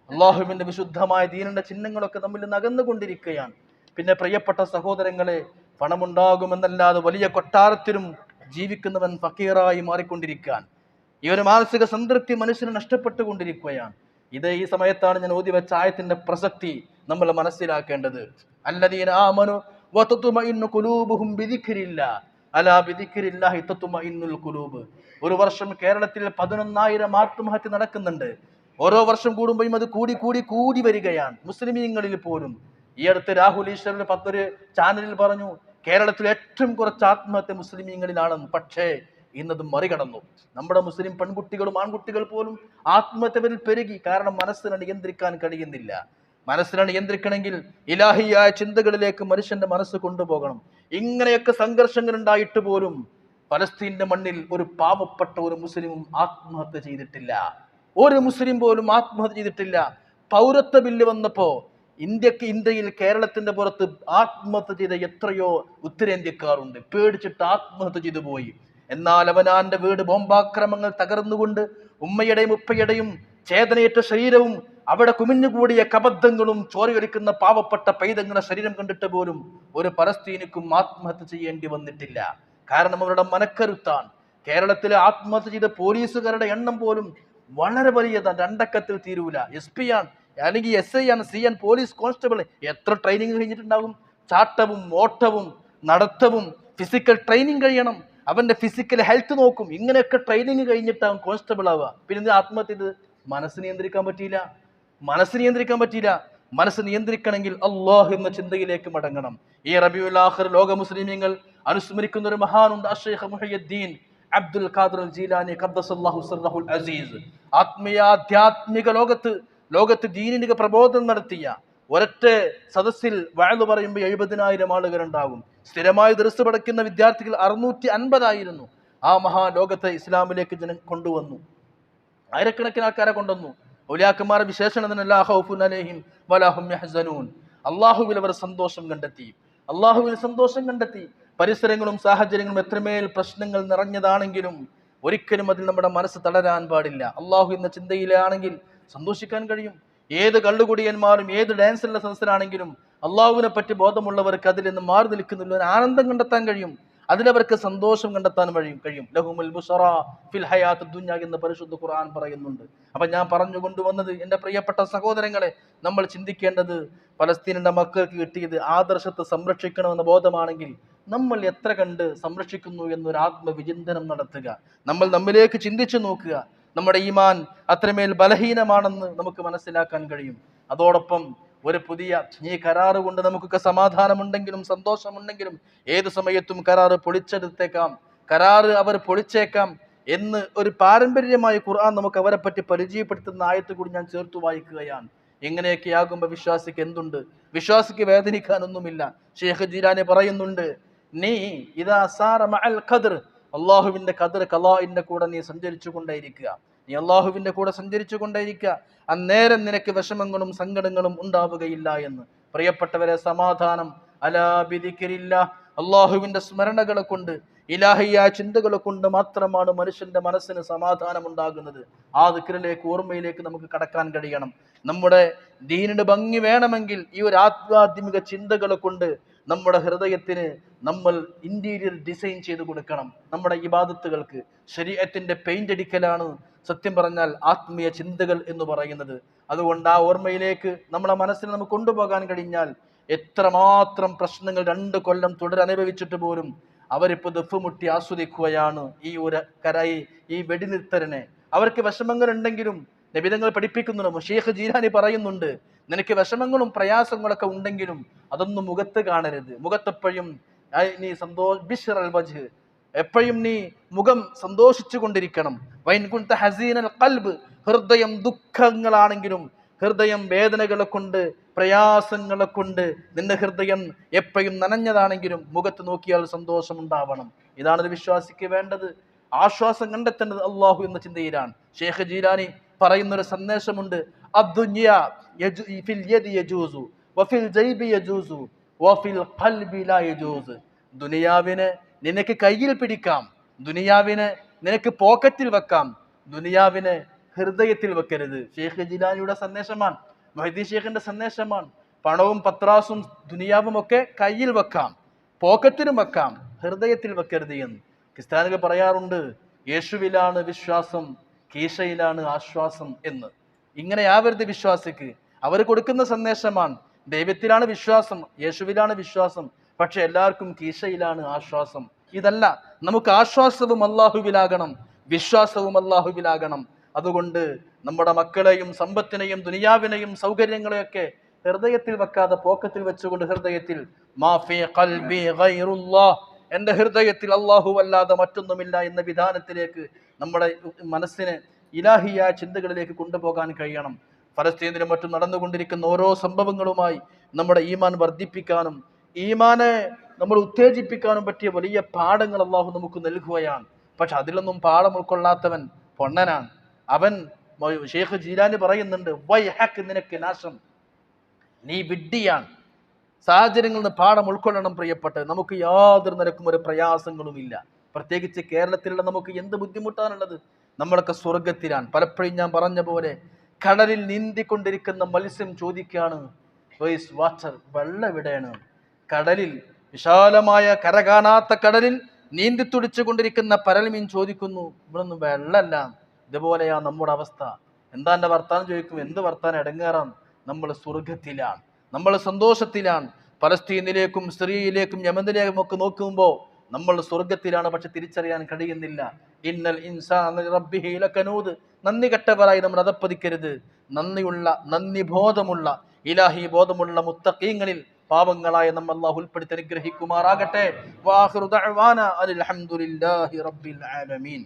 അള്ളാഹുവിന്റെ വിശുദ്ധമായ ദീനിന്റെ ചിഹ്നങ്ങളൊക്കെ നമ്മിൽ നിന്ന് അകന്നുകൊണ്ടിരിക്കുകയാണ്. പിന്നെ പ്രിയപ്പെട്ട സഹോദരങ്ങളെ, പണമുണ്ടാകുമെന്നല്ലാതെ വലിയ കൊട്ടാരത്തിലും ജീവിക്കുന്നവൻ ഫക്കീറായി മാറിക്കൊണ്ടിരിക്കാൻ. ഈ ഒരു മാനസിക സംതൃപ്തി മനുഷ്യന് നഷ്ടപ്പെട്ടുകൊണ്ടിരിക്കുകയാണ്. ഈ സമയത്താണ് ഞാൻ ഓതി വെച്ച ആയത്തിന്റെ പ്രസക്തി നമ്മൾ മനസ്സിലാക്കേണ്ടത്. അല്ലദീന ആമനു വതത്മഇന്നു ഖുലൂബുഹും ബിദിക്രില്ലാഹ് അലാ ബിദിക്രില്ലാഹി തത്മഇന്നുൽ ഖുലൂബ്. ഒരു വർഷം കേരളത്തിൽ 11,000 ആത്മഹത്യ നടക്കുന്നുണ്ട്. ഓരോ വർഷം കൂടുമ്പോഴും അത് കൂടി വരികയാണ്. മുസ്ലിമീങ്ങളിൽ പോലും. ഈ അടുത്ത് രാഹുൽ ഈശ്വറിന്റെ 10 ചാനലിൽ പറഞ്ഞു, കേരളത്തിൽ ഏറ്റവും കുറച്ച് ആത്മഹത്യ മുസ്ലിമീങ്ങളിലാണെന്ന്. പക്ഷേ ഇന്നത് മറികടന്നു. നമ്മുടെ മുസ്ലിം പെൺകുട്ടികളും ആൺകുട്ടികൾ പോലും ആത്മഹത്യകളിൽ പെരുകി. കാരണം മനസ്സിനെ നിയന്ത്രിക്കാൻ കഴിയുന്നില്ല. മനസ്സിനെ നിയന്ത്രിക്കണമെങ്കിൽ ഇലാഹിയായ ചിന്തകളിലേക്ക് മനുഷ്യന്റെ മനസ്സ് കൊണ്ടുപോകണം. ഇങ്ങനെയൊക്കെ സംഘർഷങ്ങൾ ഉണ്ടായിട്ട് പോലും ഫലസ്തീന്റെ മണ്ണിൽ ഒരു പാവപ്പെട്ട ഒരു മുസ്ലിമും ആത്മഹത്യ ചെയ്തിട്ടില്ല. ഒരു മുസ്ലിം പോലും ആത്മഹത്യ ചെയ്തിട്ടില്ല. പൗരത്വ ബില്ല് വന്നപ്പോ ഇന്ത്യയിൽ കേരളത്തിന്റെ പുറത്ത് ആത്മഹത്യ ചെയ്ത എത്രയോ ഉത്തരേന്ത്യക്കാരുണ്ട്. പേടിച്ചിട്ട് ആത്മഹത്യ ചെയ്തു പോയി. എന്നാൽ അവനാന്റെ വീട് ബോംബാക്രമങ്ങൾ തകർന്നുകൊണ്ട് ഉമ്മയുടെയും ഉപ്പയുടെയും ചേതനയേറ്റ ശരീരവും അവിടെ കുമിഞ്ഞുകൂടിയ കബദ്ധങ്ങളും ചോരയൊലിക്കുന്ന പാവപ്പെട്ട പൈതങ്ങളുടെ ശരീരം കണ്ടിട്ട് പോലും ഒരു പലസ്തീനിക്കും ആത്മഹത്യ ചെയ്യേണ്ടി വന്നിട്ടില്ല. കാരണം അവരുടെ മനക്കരുത്താണ്. കേരളത്തിലെ ആത്മഹത്യ ചെയ്ത പോലീസുകാരുടെ എണ്ണം പോലും വളരെ വലിയതാണ്. 2 അക്കത്തിൽ തീരൂല. SP ആണ്, അല്ലെങ്കിൽ SI ആണ്, CN പോലീസ് കോൺസ്റ്റബിൾ. എത്ര ട്രെയിനിങ് കഴിഞ്ഞിട്ടുണ്ടാകും? ചാട്ടവും ഓട്ടവും നടത്തവും ഫിസിക്കൽ ട്രെയിനിങ് കഴിയണം. അവന്റെ ഫിസിക്കൽ ഹെൽത്ത് നോക്കും. ഇങ്ങനെയൊക്കെ ട്രെയിനിങ് കഴിഞ്ഞിട്ടാവും കോൺസ്റ്റബിൾ ആവുക. പിന്നെ ആത്മഹത്യ ചെയ്ത് മനസ്സ് നിയന്ത്രിക്കാൻ പറ്റിയില്ല. മനസ്സ് നിയന്ത്രിക്കണമെങ്കിൽ അല്ലാഹ് എന്ന ചിന്തയിലേക്ക് മടങ്ങണം. ഈ റബീഉൽ ആഖിർ ലോക മുസ്ലിമീങ്ങൾ അനുസ്മരിക്കുന്ന ഒരു മഹാനുണ്ട്, അഷ്ശൈഖ് മുഹയ്യിദ്ദീൻ അബ്ദുൽ ഖാദിർ അൽ ജീലാനി ഖദ്ദസല്ലാഹു സിർറഹുൽ അസീസ്. ആത്മീയാധ്യാത്മിക ലോകത്ത് ദീനിക പ്രബോധനം നടത്തിയ ഒരൊറ്റ സദസ്സിൽ വഅദ് പറയുമ്പോൾ 70,000 ആളുകൾ ഉണ്ടാകും. സ്ഥിരമായി ദർസ് പഠിക്കുന്ന വിദ്യാർത്ഥികൾ 650 ആയിരുന്നു. ആ മഹാലോകത്തെ ഇസ്ലാമിലേക്ക് കൊണ്ടുവന്നു. ആയിരക്കണക്കിന് ആൾക്കാരെ കൊണ്ടുവന്നു. ഔലിയാക്കന്മാരുടെ വിശേഷണം തന്നെ ലാ ഖൗഫുൻ അലൈഹിം വലാ ഹും യഹ്സനൂൻ. അല്ലാഹുവിൽ അവർ സന്തോഷം കണ്ടെത്തി. പരിസരങ്ങളും സാഹചര്യങ്ങളും എത്രമേൽ പ്രശ്നങ്ങൾ നിറഞ്ഞതാണെങ്കിലും ഒരിക്കലും അതിൽ നമ്മുടെ മനസ്സ് തളരാൻ പാടില്ല. അള്ളാഹു എന്ന ചിന്തയിലാണെങ്കിൽ സന്തോഷിക്കാൻ കഴിയും. ഏത് കള്ളുകുടിയന്മാരും ഏത് ഡാൻസുള്ള സദസ്സിലാണെങ്കിലും അള്ളാഹുവിനെ പറ്റി ബോധമുള്ളവർക്ക് അതിൽ നിന്ന് മാറി നിൽക്കുന്നില്ല ഒരു ആനന്ദം കണ്ടെത്താൻ കഴിയും. അതിലവർക്ക് സന്തോഷം കണ്ടെത്താൻ കഴിയും. ലഹുമുൽ ബുശറാ ഫിൽ ഹയാത്ത് ദുനിയ എന്ന് പരിശുദ്ധ ഖുർആൻ പറയുന്നുണ്ട്. അപ്പൊ ഞാൻ പറഞ്ഞു കൊണ്ടുവന്നത്, എൻ്റെ പ്രിയപ്പെട്ട സഹോദരങ്ങളെ, നമ്മൾ ചിന്തിക്കേണ്ടത് പലസ്തീനിന്റെ മക്കൾക്ക് കിട്ടിയത് ആദർശത്തെ സംരക്ഷിക്കണമെന്ന ബോധമാണെങ്കിൽ നമ്മൾ എത്ര കണ്ട് സംരക്ഷിക്കുന്നു എന്നൊരു ആത്മവിചിന്തനം നടത്തുക. നമ്മൾ നമ്മിലേക്ക് ചിന്തിച്ചു നോക്കുക. നമ്മുടെ ഈമാൻ അത്രമേൽ ബലഹീനമാണെന്ന് നമുക്ക് മനസ്സിലാക്കാൻ കഴിയും. അതോടൊപ്പം ഒരു പുതിയ ഈ കരാറ് കൊണ്ട് നമുക്കൊക്കെ സമാധാനമുണ്ടെങ്കിലും സന്തോഷമുണ്ടെങ്കിലും ഏത് സമയത്തും കരാറ് പൊളിച്ചെടുത്തേക്കാം, കരാറ് അവർ പൊളിച്ചേക്കാം എന്ന് ഒരു പാരമ്പര്യമായി ഖുർആൻ നമുക്ക് അവരെ പറ്റി പരിചയപ്പെടുത്തുന്ന ആയത്ത് കൂടി ഞാൻ ചേർത്തു വായിക്കുകയാണ്. എങ്ങനെയൊക്കെ ആകുമ്പോൾ വിശ്വാസിക്ക് എന്തുണ്ട്? വിശ്വാസിക്ക് വേദനിക്കാനൊന്നുമില്ല. ഷെയ്ഖ് ജീലാനി പറയുന്നുണ്ട്, നീ ഇദാ സാറ മഅൽ ഖദർ, അള്ളാഹുവിന്റെ ഖദർ ഖലാഇന്റെ കൂടെ നീ സഞ്ചരിച്ചു കൊണ്ടേയിരിക്കുക. നീ അള്ളാഹുവിന്റെ കൂടെ സഞ്ചരിച്ചു കൊണ്ടേയിരിക്കുക. അന്നേരം നിനക്ക് വിഷമങ്ങളും സങ്കടങ്ങളും ഉണ്ടാവുകയില്ല എന്ന്. പ്രിയപ്പെട്ടവരെ, സമാധാനം അലാ ബിദിക്രില്ലാഹ്, അള്ളാഹുവിന്റെ സ്മരണകളെ കൊണ്ട്, ഇലാഹിയ ചിന്തകളെ കൊണ്ട് മാത്രമാണ് മനുഷ്യന്റെ മനസ്സിന് സമാധാനം ഉണ്ടാകുന്നത്. ആ ദിക്റിലേക്ക്, ഓർമ്മയിലേക്ക് നമുക്ക് കടക്കാൻ കഴിയണം. നമ്മുടെ ദീനിന് ഭംഗി വേണമെങ്കിൽ ഈ ഒരു ആധ്യാത്മിക ചിന്തകളെ കൊണ്ട് നമ്മുടെ ഹൃദയത്തിന് നമ്മൾ ഇന്റീരിയർ ഡിസൈൻ ചെയ്ത് കൊടുക്കണം. നമ്മുടെ ഇബാദത്തുകൾക്ക് ശരീഅത്തിന്റെ പെയിന്റ് അടിക്കലാണ് സത്യം പറഞ്ഞാൽ ആത്മീയ ചിന്തകൾ എന്ന് പറയുന്നത്. അതുകൊണ്ട് ആ ഓർമ്മയിലേക്ക് നമ്മുടെ മനസ്സിനെ നമുക്ക് കൊണ്ടുപോകാൻ കഴിഞ്ഞാൽ എത്രമാത്രം പ്രശ്നങ്ങൾ 2 കൊല്ലം തുടരനുഭവിച്ചിട്ട് പോലും അവരിപ്പോൾ ദഫ് മുട്ടി ആസ്വദിക്കുകയാണ് ഈ വെടിനിർത്തലിനെ. അവർക്ക് വിഷമങ്ങൾ ഉണ്ടെങ്കിലും നബിതങ്ങൾ പഠിപ്പിക്കുന്നുണ്ട്, ഷെയ്ഖ് ജീലാനി പറയുന്നുണ്ട്, നിനക്ക് വിഷമങ്ങളും പ്രയാസങ്ങളൊക്കെ ഉണ്ടെങ്കിലും അതൊന്നും മുഖത്ത് കാണരുത്. മുഖത്തെപ്പോഴും നീ എപ്പോഴും നീ മുഖം സന്തോഷിച്ചു കൊണ്ടിരിക്കണം. ഹൃദയം ദുഃഖങ്ങളാണെങ്കിലും, ഹൃദയം വേദനകളെ കൊണ്ട്, പ്രയാസങ്ങളെ കൊണ്ട് നിന്റെ ഹൃദയം എപ്പോഴും നനഞ്ഞതാണെങ്കിലും മുഖത്ത് നോക്കിയാൽ സന്തോഷം ഉണ്ടാവണം. ഇതാണ് ഒരു വിശ്വാസിക്ക് വേണ്ടത്. ആശ്വാസം കണ്ടെത്തേണ്ടത് അള്ളാഹു എന്ന ചിന്തയിലാണ്. ഷെയ്ഖ് ജീലാനി പറയുന്നൊരു സന്ദേശമുണ്ട്, ദുനിയാവിനെ നിനക്ക് കയ്യിൽ പിടിക്കാം, ദുനിയാവിനെ നിനക്ക് പോക്കറ്റിൽ വെക്കാം, ദുനിയാവിനെ ഹൃദയത്തിൽ വെക്കരുത്. ഷെയ്ഖ് ജീലാനിയുടെ സന്ദേശമാണ്, മൊഹീദ്ദീൻ ഷെയ്ഖിന്റെ സന്ദേശമാണ്. പണവും പത്രാസും ദുനിയാവും ഒക്കെ കയ്യിൽ വെക്കാം, പോക്കറ്റിലും വെക്കാം, ഹൃദയത്തിൽ വെക്കരുത് എന്ന്. ക്രിസ്ത്യാനികൾ പറയാറുണ്ട്, യേശുവിലാണ് വിശ്വാസം, കീശയിലാണ് ആശ്വാസം എന്ന്. ഇങ്ങനെ ആവരുത് വിശ്വാസിക്ക്. അവർ കൊടുക്കുന്ന സന്ദേശമാണ്, ദൈവത്തിലാണ് വിശ്വാസം, യേശുവിലാണ് വിശ്വാസം, പക്ഷെ എല്ലാവർക്കും കീശയിലാണ് ആശ്വാസം. ഇതല്ല, നമുക്ക് ആശ്വാസവും അല്ലാഹുവിലാകണം, വിശ്വാസവും അല്ലാഹുവിലാകണം. അതുകൊണ്ട് നമ്മുടെ മക്കളെയും സമ്പത്തിനെയും ദുനിയാവിനെയും സൗകര്യങ്ങളെയൊക്കെ ഹൃദയത്തിൽ വെക്കാതെ പോക്കറ്റിൽ വെച്ചുകൊണ്ട് ഹൃദയത്തിൽ എന്റെ ഹൃദയത്തിൽ അല്ലാഹു അല്ലാതെ മറ്റൊന്നുമില്ല എന്ന വിധാനത്തിലേക്ക് നമ്മുടെ മനസ്സിനെ ഇലാഹിയ ചിന്തകളിലേക്ക് കൊണ്ടുപോകാൻ കഴിയണം. ഫലസ്തീനിലും മറ്റും നടന്നുകൊണ്ടിരിക്കുന്ന ഓരോ സംഭവങ്ങളുമായി നമ്മുടെ ഈമാൻ വർദ്ധിപ്പിക്കാനും ഈമാനെ നമ്മൾ ഉത്തേജിപ്പിക്കാനും പറ്റിയ വലിയ പാഠങ്ങൾ അല്ലാഹു നമുക്ക് നൽകുകയാണ്. പക്ഷെ അതിലൊന്നും പാഠം ഉൾക്കൊള്ളാത്തവൻ പൊണ്ണനാണ്. അവൻ, ഷെയ്ഖ് ജീലാനി പറയുന്നുണ്ട്, വൈഹക്, നിനക്ക് നാശം, നീ വിഡ്ഢിയാണ്. സാഹചര്യങ്ങളിൽ നിന്ന് പാഠം ഉൾക്കൊള്ളണം പ്രിയപ്പെട്ടത്. നമുക്ക് യാതൊരു നിരക്കും ഒരു പ്രയാസങ്ങളുമില്ല. പ്രത്യേകിച്ച് കേരളത്തിലുള്ള നമുക്ക് എന്ത് ബുദ്ധിമുട്ടാണുള്ളത്. നമ്മളൊക്കെ സ്വർഗത്തിലാണ്. പലപ്പോഴും ഞാൻ പറഞ്ഞ പോലെ കടലിൽ നീന്തിക്കൊണ്ടിരിക്കുന്ന മത്സ്യം ചോദിക്കുകയാണ്, വാട്ടർ, വെള്ളം എവിടെയാണ്? കടലിൽ, വിശാലമായ കര കാണാത്ത കടലിൽ നീന്തി തുടിച്ചു കൊണ്ടിരിക്കുന്ന പരൽമീൻ ചോദിക്കുന്നു, ഇവിടൊന്നും വെള്ളമല്ല. ഇതുപോലെയാ നമ്മുടെ അവസ്ഥ. എന്താ എൻ്റെ വർത്താനം ചോദിക്കും, എന്ത് വർത്താനം, ഇടങ്ങേറാണ്. നമ്മൾ സ്വർഗത്തിലാണ്, നമ്മൾ സന്തോഷത്തിലാണ്. പലസ്തീനിലേക്കും സിറിയയിലേക്കും യമനിലേക്കും ഒക്കെ നോക്കുമ്പോൾ നമ്മൾ സ്വർഗത്തിലാണ്, പക്ഷെ തിരിച്ചറിയാൻ കഴിയുന്നില്ല. ഇന്നൽ ഇൻസാന റബ്ബിഹി ലകനൂദ്. നന്ദി കെട്ടവരായി നമ്മൾ അതപ്പതിക്കരുത്. നന്ദി ബോധമുള്ള ഇലാഹി ബോധമുള്ള മുത്തഖീങ്ങളിൽ പാവങ്ങളായ നമ്മൾ അല്ലാഹു ഉൾപ്പെടുത്തി അനുഗ്രഹിക്കുമാറാകട്ടെ. വാഖിറു ദഅവാന അൽഹംദുലില്ലാഹി റബ്ബിൽ ആലമീൻ.